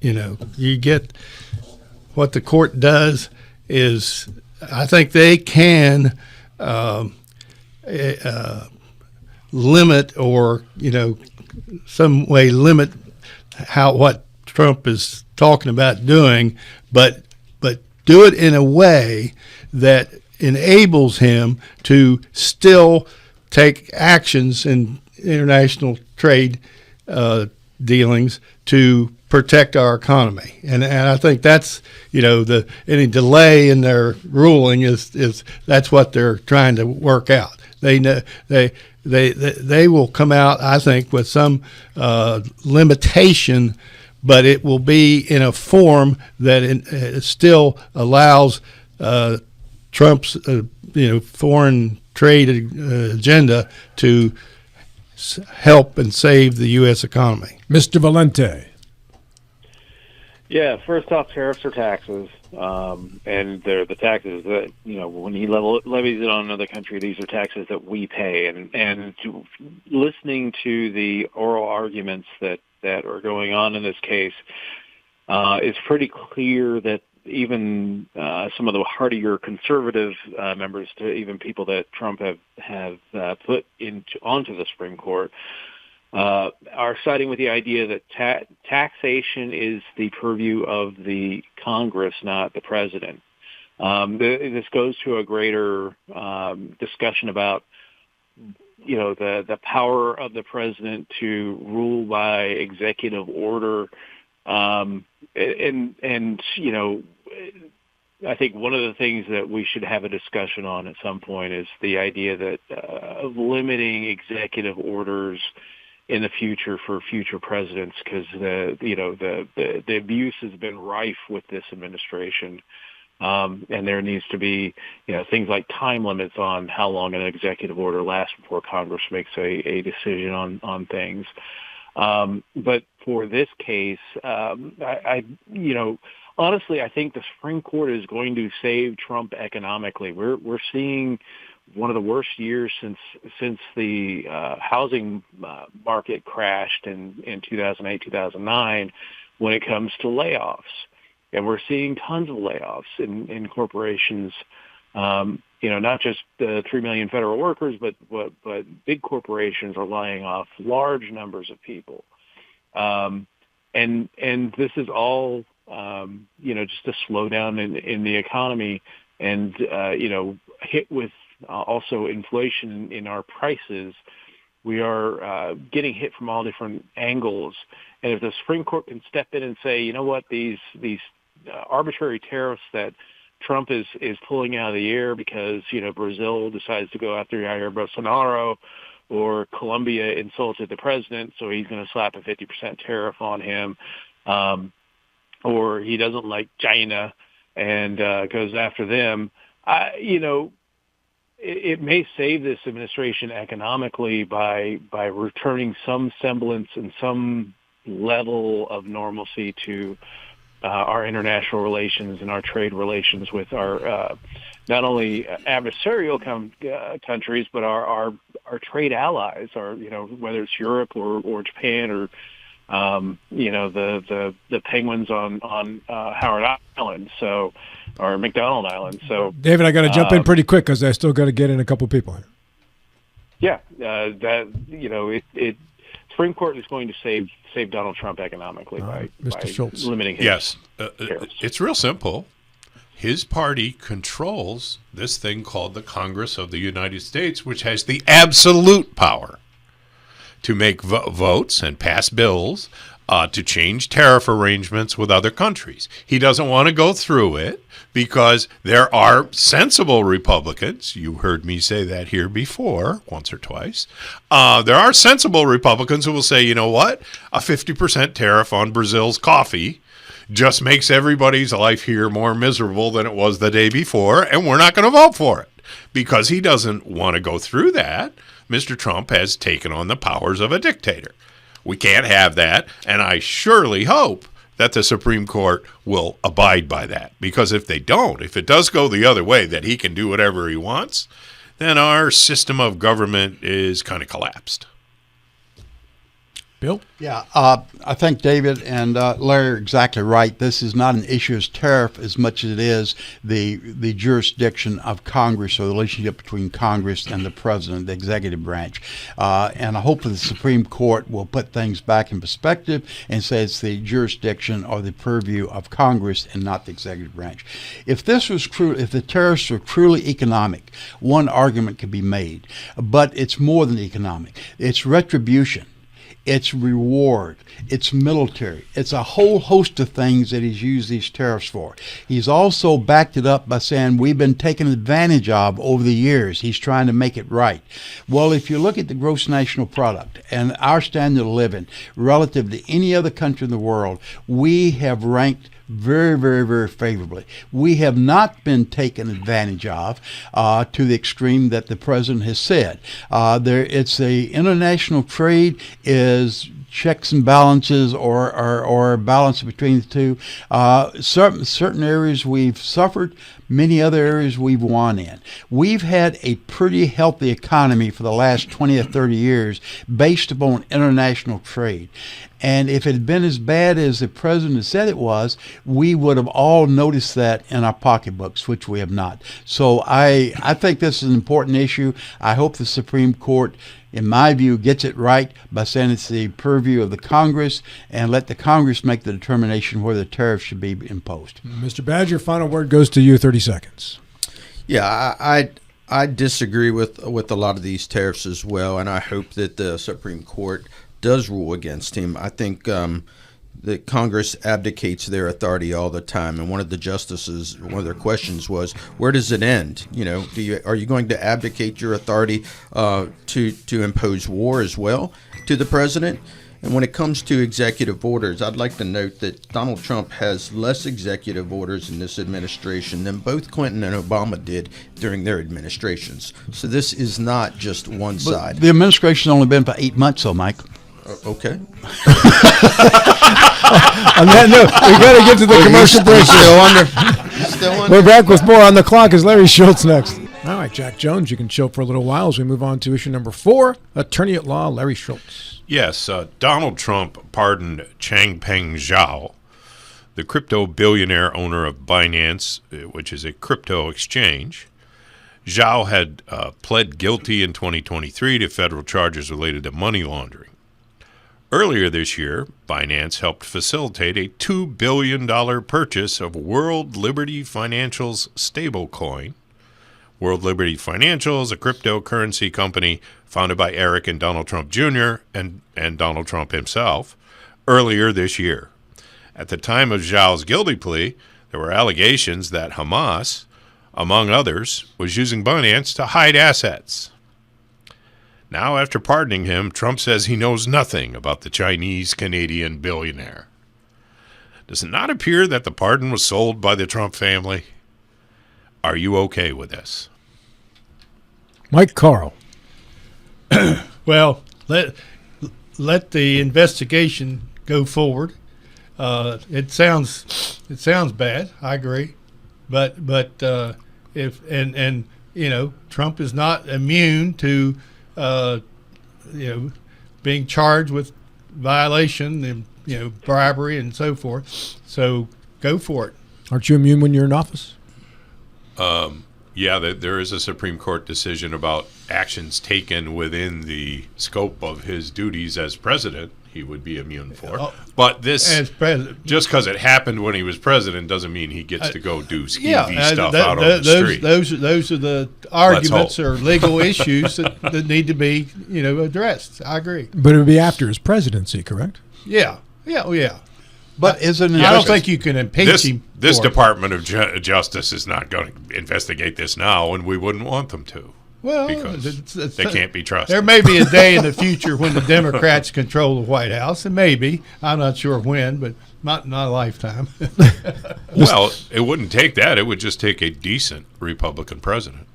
you get what the court does is I think they can limit or some way limit what Trump is talking about doing, but do it in a way that enables him to still take actions in international trade dealings to protect our economy, and I think that's any delay in their ruling is that's what they're trying to work out. They know they will come out, I think, with some limitation, but it will be in a form that it still allows Trump's foreign trade agenda to help and save the U.S. economy. Mr. Valente. Yeah, first off, tariffs are taxes, and they're the taxes that, when he levies it on another country, these are taxes that we pay. And listening to the oral arguments that are going on in this case, it's pretty clear that even some of the hardier conservative members, to even people that Trump have put onto the Supreme Court, are siding with the idea that taxation is the purview of the Congress, not the president. This goes to a greater discussion about, the power of the president to rule by executive order, and I think one of the things that we should have a discussion on at some point is the idea that of limiting executive orders in the future for future presidents, because the abuse has been rife with this administration, and there needs to be things like time limits on how long an executive order lasts before Congress makes a decision on things. But for this case, honestly, I think the Supreme Court is going to save Trump economically. We're seeing one of the worst years since the housing market crashed in 2008, 2009 when it comes to layoffs. And we're seeing tons of layoffs in corporations, not just the 3 million federal workers, but big corporations are laying off large numbers of people. And this is all, just a slowdown in the economy and, hit with also inflation in our prices. We are getting hit from all different angles. And if the Supreme Court can step in and say, you know what, these arbitrary tariffs that Trump is pulling out of the air because, Brazil decides to go after Jair Bolsonaro, or Colombia insulted the president, so he's going to slap a 50% tariff on him, or he doesn't like China and goes after them. it may save this administration economically by returning some semblance and some level of normalcy to our international relations and our trade relations with our not only adversarial countries, but our trade allies, whether it's Europe or Japan or the penguins on Howard Island, or McDonald Island. So, David, I got to jump in pretty quick because I still got to get in a couple people here. Yeah, Supreme Court is going to save Donald Trump economically by Schultz. limiting his Yes, tariffs. it's real simple. His party controls this thing called the Congress of the United States, which has the absolute power to make votes and pass bills to change tariff arrangements with other countries. He doesn't want to go through it because there are sensible Republicans. You heard me say that here before, once or twice. There are sensible Republicans who will say, you know what, a 50% tariff on Brazil's coffee just makes everybody's life here more miserable than it was the day before, and we're not going to vote for it because he doesn't want to go through that. Mr. Trump has taken on the powers of a dictator. We can't have that, and I surely hope that the Supreme Court will abide by that, because if they don't, if it does go the other way, that he can do whatever he wants, then our system of government is kind of collapsed. Bill? Yeah, I think David and Larry are exactly right. This is not an issue as tariff as much as it is the jurisdiction of Congress, or the relationship between Congress and the president, the executive branch. And I hope that the Supreme Court will put things back in perspective and say it's the jurisdiction or the purview of Congress and not the executive branch. If this was true, if the tariffs were truly economic, one argument could be made. But it's more than economic. It's retribution. It's reward, it's military, it's a whole host of things that he's used these tariffs for. He's also backed it up by saying we've been taken advantage of over the years. He's trying to make it right. Well, if you look at the gross national product and our standard of living relative to any other country in the world, we have ranked very, very, very favorably. We have not been taken advantage of to the extreme that the president has said. It's a international trade is checks and balances or a balance between the two. Certain areas we've suffered, many other areas we've won in. We've had a pretty healthy economy for the last 20 or 30 years based upon international trade. And if it had been as bad as the president said it was, we would have all noticed that in our pocketbooks, which we have not. So I think this is an important issue. I hope the Supreme Court, in my view, gets it right by saying it's the purview of the Congress, and let the Congress make the determination where the tariffs should be imposed. Mr. Badger, final word goes to you, 30 seconds. Yeah, I disagree with a lot of these tariffs as well, and I hope that the Supreme Court does rule against him. I think that Congress abdicates their authority all the time, and one of the justices, one of their questions was, where does it end? Are you going to abdicate your authority to impose war as well to the president? And when it comes to executive orders, I'd like to note that Donald Trump has less executive orders in this administration than both Clinton and Obama did during their administrations. So this is not just one side. The administration's only been for 8 months, though, Mike. Okay. On that note, we got to get to the commercial break. Still under. We're back with more On the Clock as Larry Schultz next. All right, Jack Jones, you can chill for a little while as we move on to issue number 4, Attorney at Law Larry Schultz. Yes, Donald Trump pardoned Changpeng Zhao, the crypto billionaire owner of Binance, which is a crypto exchange. Zhao had pled guilty in 2023 to federal charges related to money laundering. Earlier this year, Binance helped facilitate a $2 billion purchase of World Liberty Financial's stablecoin. World Liberty Financial is a cryptocurrency company founded by Eric and Donald Trump Jr. and Donald Trump himself earlier this year. At the time of Zhao's guilty plea, there were allegations that Hamas, among others, was using Binance to hide assets. Now, after pardoning him, Trump says he knows nothing about the Chinese-Canadian billionaire. Does it not appear that the pardon was sold by the Trump family? Are you okay with this? Mike Carl. Well, let the investigation go forward. It sounds bad. I agree, but if Trump is not immune to being charged with violation and bribery and so forth. So go for it. Aren't you immune when you're in office? Yeah, there is a Supreme Court decision about actions taken within the scope of his duties as president. He would be immune for. But this, as president, just because it happened when he was president, doesn't mean he gets to go do skeevy stuff out on the street. Those are the arguments or legal issues that need to be addressed. I agree. But it would be after his presidency, correct? Yeah. But isn't it? I don't think you can impeach him. This Department of Justice is not going to investigate this now, and we wouldn't want them to. Well, because they can't be trusted. There may be a day in the future when the Democrats control the White House, and maybe, I'm not sure when, but not a lifetime. Well, it wouldn't take that. It would just take a decent Republican president.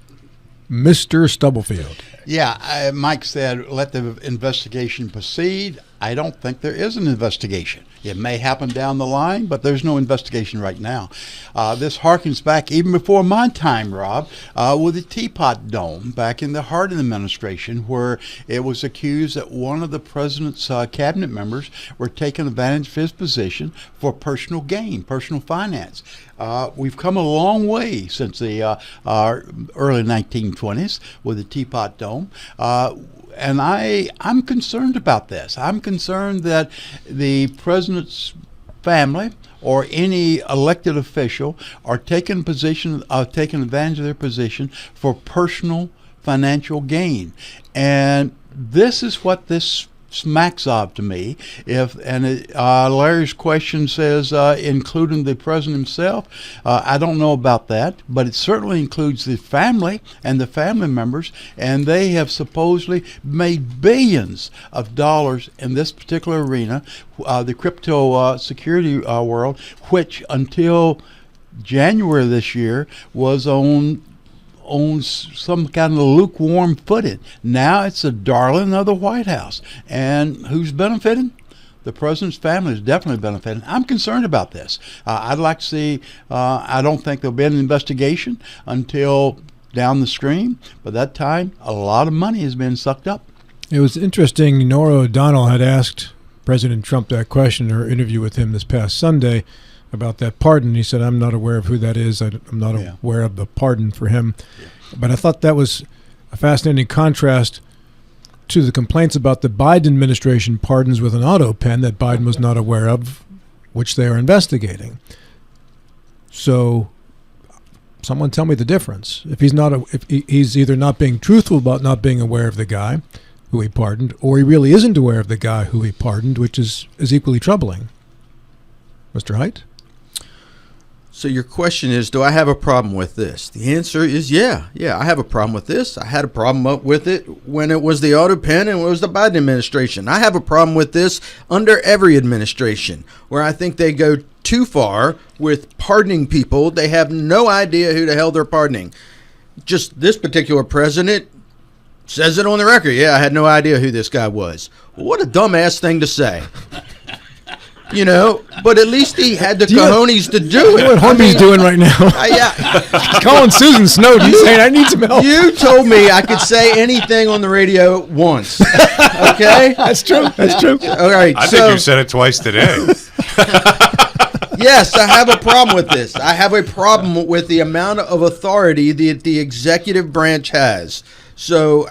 Mr. Stubblefield. Yeah, Mike said let the investigation proceed. I don't think there is an investigation. It may happen down the line, but there's no investigation right now. This harkens back even before my time, Rob, with the Teapot Dome back in the Hardin administration, where it was accused that one of the president's cabinet members were taking advantage of his position for personal gain, personal finance. We've come a long way since the early 1920s with the Teapot Dome. And I'm concerned about this. I'm concerned that the president's family or any elected official are taking advantage of their position for personal financial gain. And this is what this smacks of to me. Larry's question says including the president himself. I don't know about that, but it certainly includes the family and the family members, and they have supposedly made billions of dollars in this particular arena, the crypto security world, which until January this year was on some kind of lukewarm footing. Now it's a darling of the White House. And who's benefiting? The president's family is definitely benefiting. I'm concerned about this. I'd like to see, I don't think there'll be an investigation until down the stream. By that time, a lot of money has been sucked up. It was interesting. Norah O'Donnell had asked President Trump that question in her interview with him this past Sunday about that pardon. He said, I'm not aware of who that is. I'm not aware of the pardon for him. Yeah. But I thought that was a fascinating contrast to the complaints about the Biden administration pardons with an auto pen that Biden was not aware of, which they are investigating. So someone tell me the difference. If he's either not being truthful about not being aware of the guy who he pardoned, or he really isn't aware of the guy who he pardoned, which is equally troubling. Mr. Haidt? So your question is, do I have a problem with this? The answer is yeah, I have a problem with this. I had a problem with it when it was the auto pen and it was the Biden administration. I have a problem with this under every administration, where I think they go too far with pardoning people. They have no idea who the hell they're pardoning. Just this particular president says it on the record. Yeah, I had no idea who this guy was. What a dumbass thing to say. But at least he had the cojones to do it. What Hornby's doing right now? Calling Susan Snowden saying, I need some help. You told me I could say anything on the radio once. Okay? That's true. All right. I think you said it twice today. Yes, I have a problem with this. I have a problem with the amount of authority that the executive branch has. So,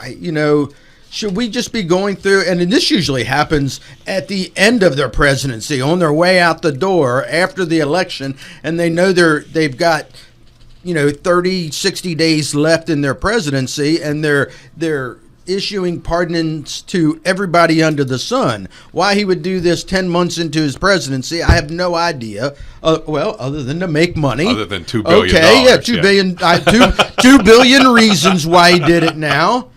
should we just be going through, and this usually happens at the end of their presidency, on their way out the door after the election, and they know they've got 30, 60 days left in their presidency, and they're issuing pardons to everybody under the sun. Why he would do this 10 months into his presidency, I have no idea. Other than to make money. Other than $2 billion. Okay, yeah, $2 billion. 2 billion reasons why he did it now.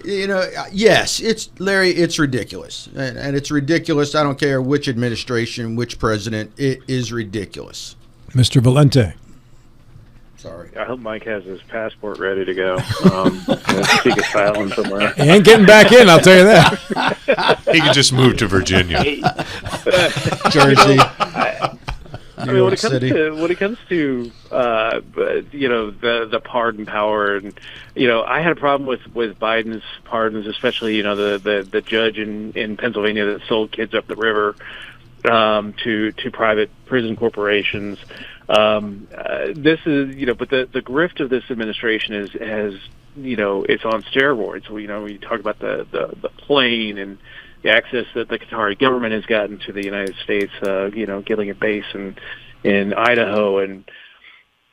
Yes, it's ridiculous. And it's ridiculous. I don't care which administration, which president, it is ridiculous. Mr. Valente. Sorry. I hope Mike has his passport ready to go. Seek asylum somewhere. He ain't getting back in, I'll tell you that. He could just move to Virginia. Jersey. I mean, when it comes to the pardon power, and I had a problem with Biden's pardons, especially the judge in Pennsylvania that sold kids up the river to private prison corporations. This is but the grift of this administration is it's on steroids. We talk about the plane and the access that the Qatari government has gotten to the United States, getting a base in Idaho, and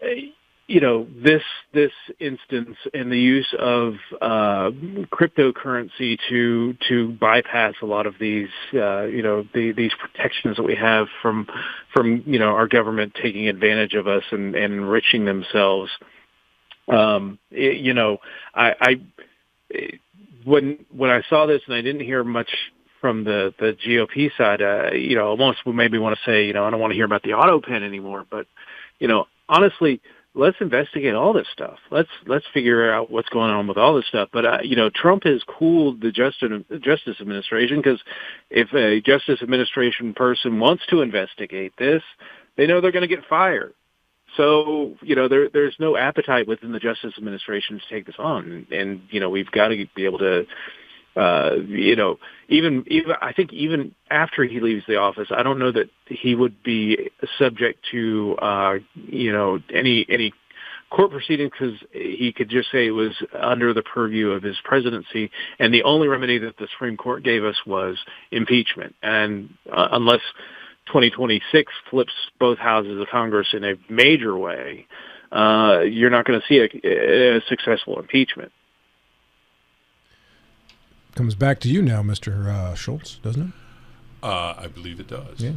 this instance and the use of cryptocurrency to bypass a lot of these these protections that we have from our government taking advantage of us and enriching themselves. When I saw this and I didn't hear much from the GOP side, almost maybe want to say, I don't want to hear about the auto pen anymore. But, honestly, let's investigate all this stuff. Let's figure out what's going on with all this stuff. But, Trump has cooled the Justice Administration, because if a Justice Administration person wants to investigate this, they know they're going to get fired. So, there's no appetite within the Justice Administration to take this on. And we've got to be able to, even I think even after he leaves the office, I don't know that he would be subject to, any court proceeding, because he could just say it was under the purview of his presidency. And the only remedy that the Supreme Court gave us was impeachment. And unless 2026 flips both houses of Congress in a major way, you're not going to see a successful impeachment. Comes back to you now, Mr. Schultz, doesn't it? I believe it does. Yeah.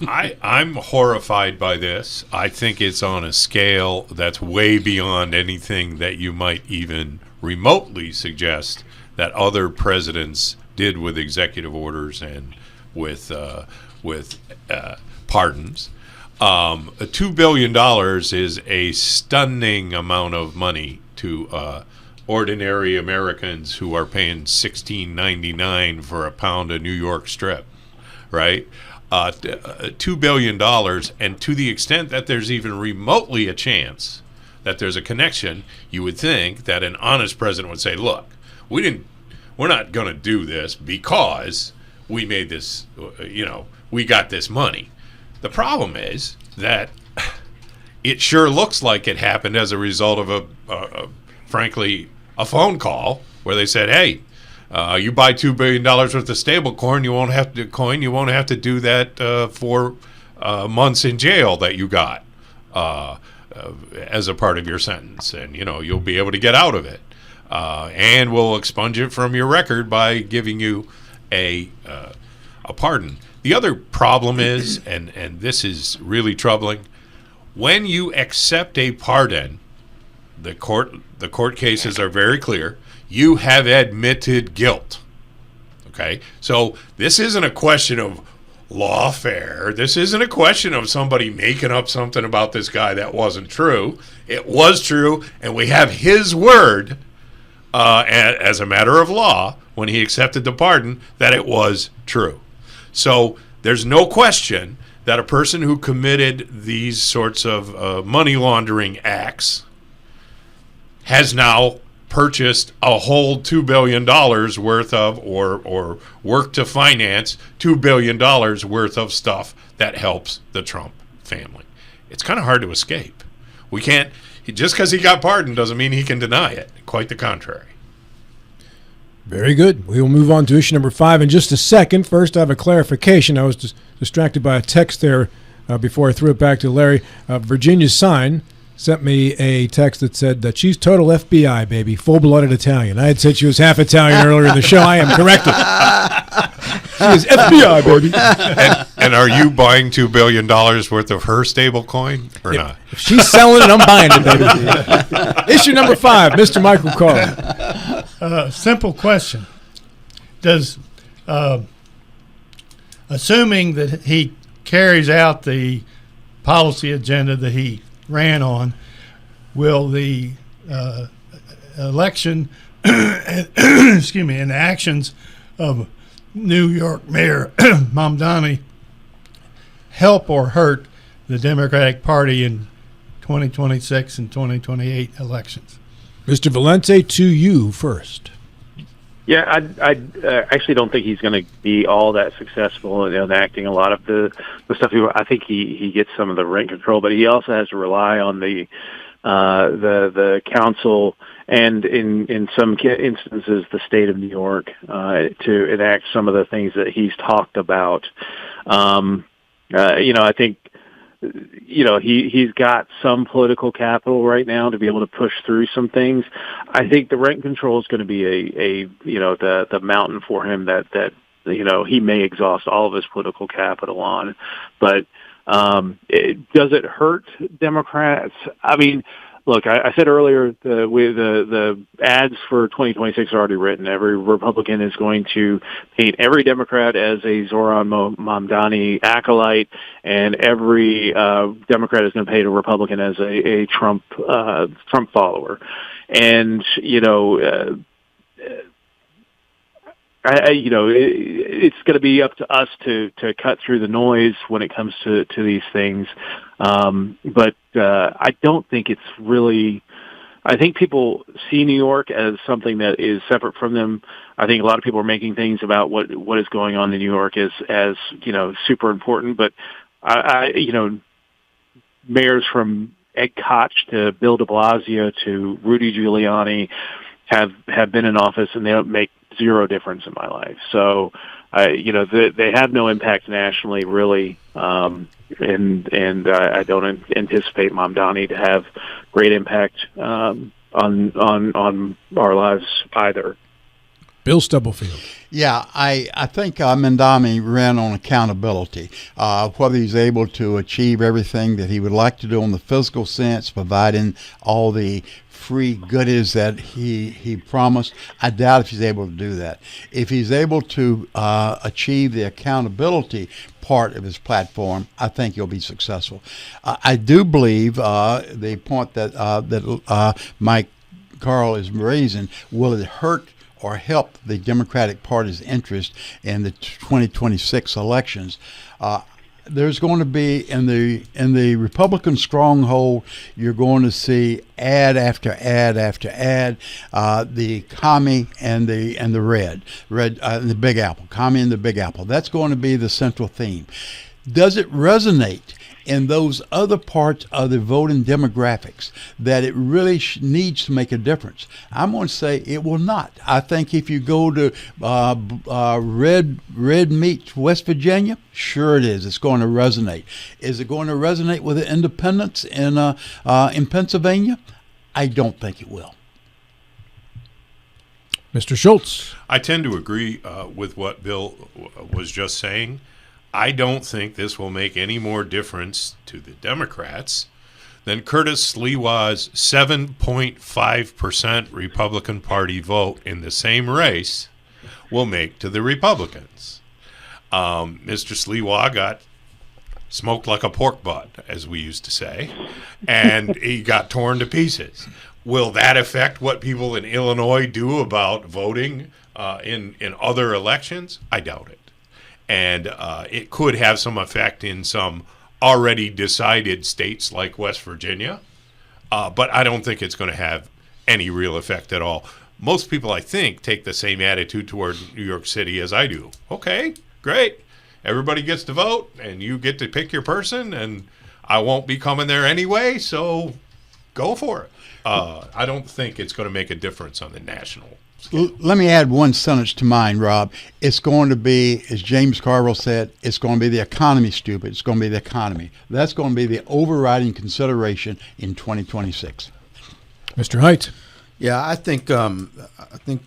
I'm horrified by this. I think it's on a scale that's way beyond anything that you might even remotely suggest that other presidents did with executive orders and with pardons. $2 billion is a stunning amount of money to ordinary Americans who are paying $16.99 for a pound of New York strip, right? $2 billion, and to the extent that there's even remotely a chance that there's a connection, you would think that an honest president would say, look, we're not going to do this because we made this, we got this money. The problem is that it sure looks like it happened as a result of frankly, a phone call where they said, hey, you buy $2 billion worth of stable coin, you won't have to do that for months in jail that you got as a part of your sentence, and you'll be able to get out of it, and we'll expunge it from your record by giving you a pardon. The other problem is, and this is really troubling, when you accept a pardon, the court cases are very clear. You have admitted guilt. Okay? So this isn't a question of lawfare. This isn't a question of somebody making up something about this guy that wasn't true. It was true, and we have his word as a matter of law when he accepted the pardon that it was true. So there's no question that a person who committed these sorts of money laundering acts has now purchased a whole $2 billion worth of, or worked to finance $2 billion worth of stuff that helps the Trump family. It's kind of hard to escape. We can't, just because he got pardoned doesn't mean he can deny it. Quite the contrary. Very good. We will move on to issue number 5 in just a second. First, I have a clarification. I was distracted by a text there before I threw it back to Larry. Virginia's sign sent me a text that said that she's total FBI, baby, full-blooded Italian. I had said she was half Italian earlier in the show. I am corrected. She is FBI, baby. And are you buying $2 billion worth of her stable coin or not? If she's selling it, I'm buying it, baby. Issue number 5, Mr. Michael Carr. Simple question. Does, assuming that he carries out the policy agenda that he ran on. Will the election, excuse me, and the actions of New York Mayor Mamdani help or hurt the Democratic Party in 2026 and 2028 elections? Mr. Valente, to you first. Yeah, I actually don't think he's going to be all that successful in enacting a lot of the stuff. I think he gets some of the rent control, but he also has to rely on the council and in some instances the state of New York to enact some of the things that he's talked about. I think he's got some political capital right now to be able to push through some things. I think the rent control is going to be the mountain for him that he may exhaust all of his political capital on. But does it hurt Democrats? I mean, look, I said earlier the ads for 2026 are already written. Every Republican is going to paint every Democrat as a Zoran Mamdani acolyte, and every Democrat is going to paint a Republican as a Trump follower. And it's going to be up to us to cut through the noise when it comes to these things. But I don't think it's really. I think people see New York as something that is separate from them. I think a lot of people are making things about what is going on in New York as super important. But mayors from Ed Koch to Bill de Blasio to Rudy Giuliani have been in office, and they don't make zero difference in my life. So, they have no impact nationally, really, and I don't anticipate Mamdani to have great impact on our lives either. Bill Stubblefield. Yeah, I think Mamdani ran on accountability, whether he's able to achieve everything that he would like to do in the physical sense, providing all the free goodies that he promised. I doubt if he's able to do that. If he's able to achieve the accountability part of his platform, I think he'll be successful. I do believe the point that Mike Carl is raising, will it hurt or help the Democratic Party's interest in the 2026 elections? There's going to be in the Republican stronghold, you're going to see ad after ad after ad. The commie and the red, the Big Apple, commie and the Big Apple. That's going to be the central theme. Does it resonate in those other parts of the voting demographics that it really needs to make a difference? I'm going to say it will not. I think if you go to red meat West Virginia, sure it is. It's going to resonate. Is it going to resonate with the independents in Pennsylvania? I don't think it will. Mr. Schultz. I tend to agree with what Bill was just saying. I don't think this will make any more difference to the Democrats than Curtis Sliwa's 7.5% Republican Party vote in the same race will make to the Republicans. Mr. Sliwa got smoked like a pork butt, as we used to say, and he got torn to pieces. Will that affect what people in Illinois do about voting in other elections? I doubt it. And it could have some effect in some already decided states like West Virginia, but I don't think it's going to have any real effect at all. Most people, I think, take the same attitude toward New York City as I do. Okay, great. Everybody gets to vote, and you get to pick your person, and I won't be coming there anyway, so go for it. I don't think it's going to make a difference on the national. Let me add one sentence to mine, Rob. It's going to be, as James Carville said, it's going to be the economy, stupid. It's going to be the economy. That's going to be the overriding consideration in 2026. Mr. Height. Yeah, I think the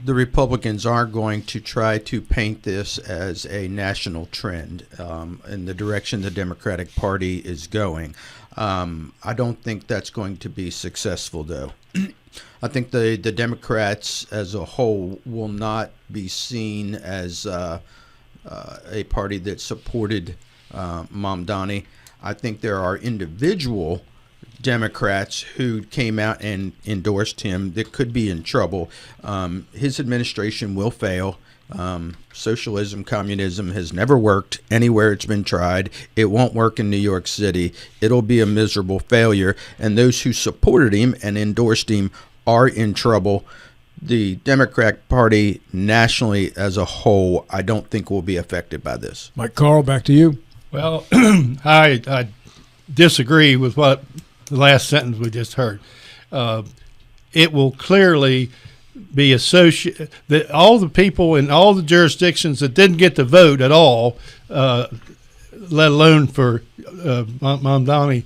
Republicans are going to try to paint this as a national trend in the direction the Democratic Party is going. I don't think that's going to be successful, though. I think the Democrats as a whole will not be seen as a party that supported Mamdani. I think there are individual Democrats who came out and endorsed him that could be in trouble. His administration will fail. Socialism, communism has never worked anywhere it's been tried. It won't work in New York City. It'll be a miserable failure. And those who supported him and endorsed him are in trouble. The Democratic Party nationally as a whole, I don't think will be affected by this. Mike Carl, back to you. Well, I disagree with what the last sentence we just heard. It will clearly be associated that all the people in all the jurisdictions that didn't get to vote at all, let alone for Mamdani's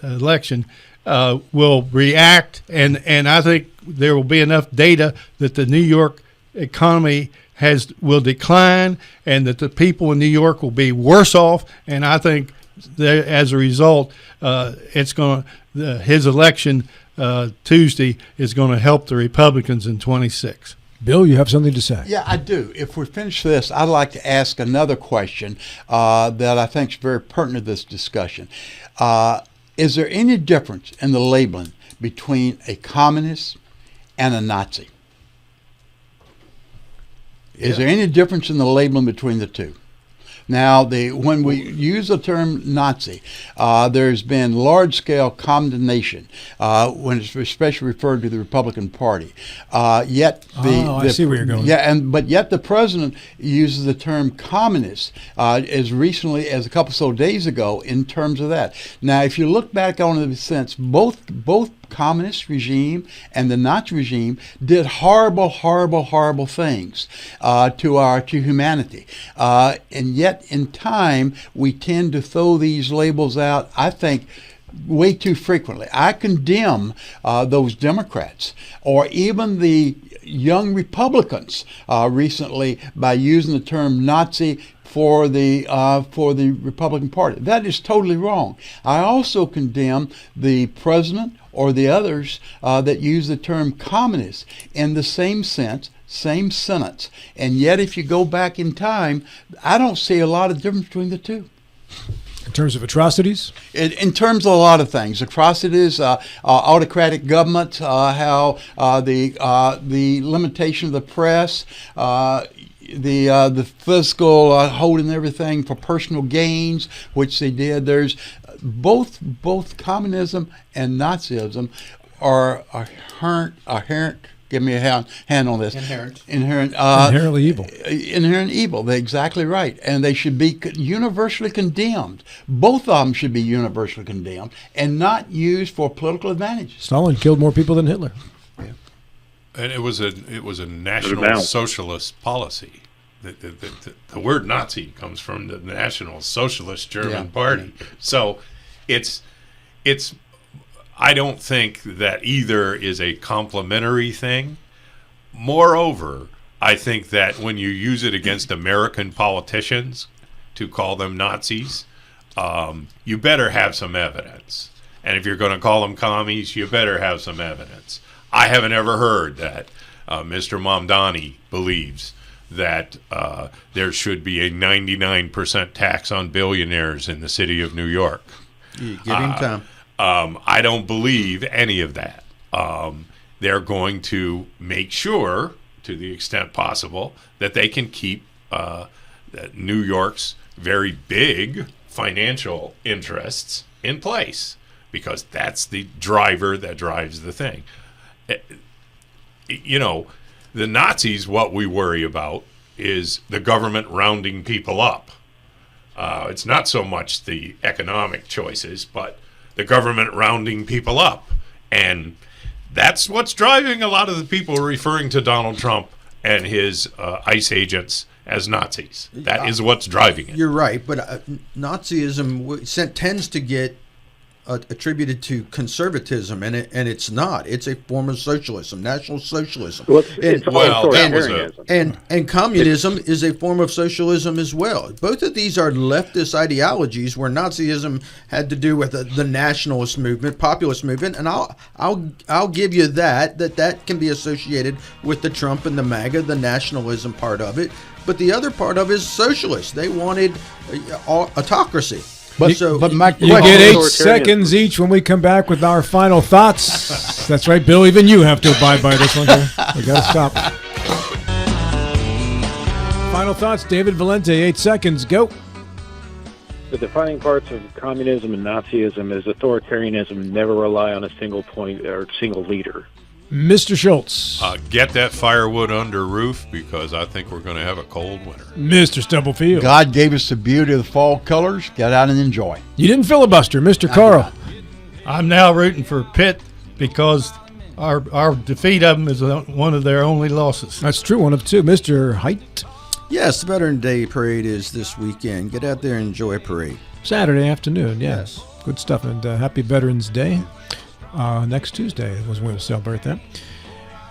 election, will react, and I think there will be enough data that the New York economy will decline, and that the people in New York will be worse off. And I think that as a result, his election Tuesday is going to help the Republicans in 26. Bill, you have something to say? Yeah, I do. If we finish this, I'd like to ask another question that I think is very pertinent to this discussion. Is there any difference in the labeling between a communist and a Nazi? Is there any difference in the labeling between the two? Now, when we use the term Nazi, there's been large-scale condemnation when it's especially referred to the Republican Party. I see where you're going. Yeah, but yet the president uses the term communist as recently as a couple days ago in terms of that. Now, if you look back on it, since both communist regime and the Nazi regime did horrible things to humanity, and yet in time we tend to throw these labels out, I think, way too frequently. I condemn those Democrats or even the young Republicans recently by using the term Nazi for the Republican Party. That is totally wrong. I also condemn the president or the others that use the term communist in the same sense, same sentence. And yet, if you go back in time, I don't see a lot of difference between the two. In terms of atrocities? In terms of a lot of things, atrocities, autocratic government, how the limitation of the press, the fiscal holding everything for personal gains, which they did. There's both communism and Nazism are inherent. Give me a hand on this. Inherently evil. Inherent evil. They're exactly right, and they should be universally condemned. Both of them should be universally condemned and not used for political advantages. Stalin killed more people than Hitler. And it was a national socialist policy. The word Nazi comes from the National Socialist German Party. So it's I don't think that either is a complimentary thing. Moreover, I think that when you use it against American politicians to call them Nazis, you better have some evidence. And if you're going to call them commies, you better have some evidence. I haven't ever heard that Mr. Mamdani believes that there should be a 99% tax on billionaires in the city of New York. Give him time. I don't believe any of that. They're going to make sure, to the extent possible, that they can keep New York's very big financial interests in place, because that's the driver that drives the thing. You know, the Nazis, what we worry about is the government rounding people up. It's not so much the economic choices, but the government rounding people up. And that's what's driving a lot of the people referring to Donald Trump and his ICE agents as Nazis. That is what's driving it. You're right, but Nazism tends to get attributed to conservatism, and it's not. It's a form of socialism, National Socialism. And communism is a form of socialism as well. Both of these are leftist ideologies, where Nazism had to do with the nationalist movement, populist movement, and I'll give you that can be associated with the Trump and the MAGA, the nationalism part of it. But the other part of it is socialist. They wanted autocracy. But my You question get 8 Authoritarianism. seconds each when we come back with our final thoughts. That's right, Bill. Even you have to abide by this one here. We got to stop. Final thoughts, David Valente. 8 seconds. Go. The defining parts of communism and Nazism is authoritarianism never rely on a single point or single leader. Mr. Schultz. Get that firewood under roof because I think we're going to have a cold winter. Mr. Stubblefield. God gave us the beauty of the fall colors. Get out and enjoy. You didn't filibuster. Mr. Carl. I'm now rooting for Pitt because our defeat of them is one of their only losses. That's true. One of two. Mr. Height. Yes, the Veteran Day Parade is this weekend. Get out there and enjoy a parade. Saturday afternoon. Yes. Yes. Good stuff. And happy Veterans Day. Next Tuesday was when we celebrate that.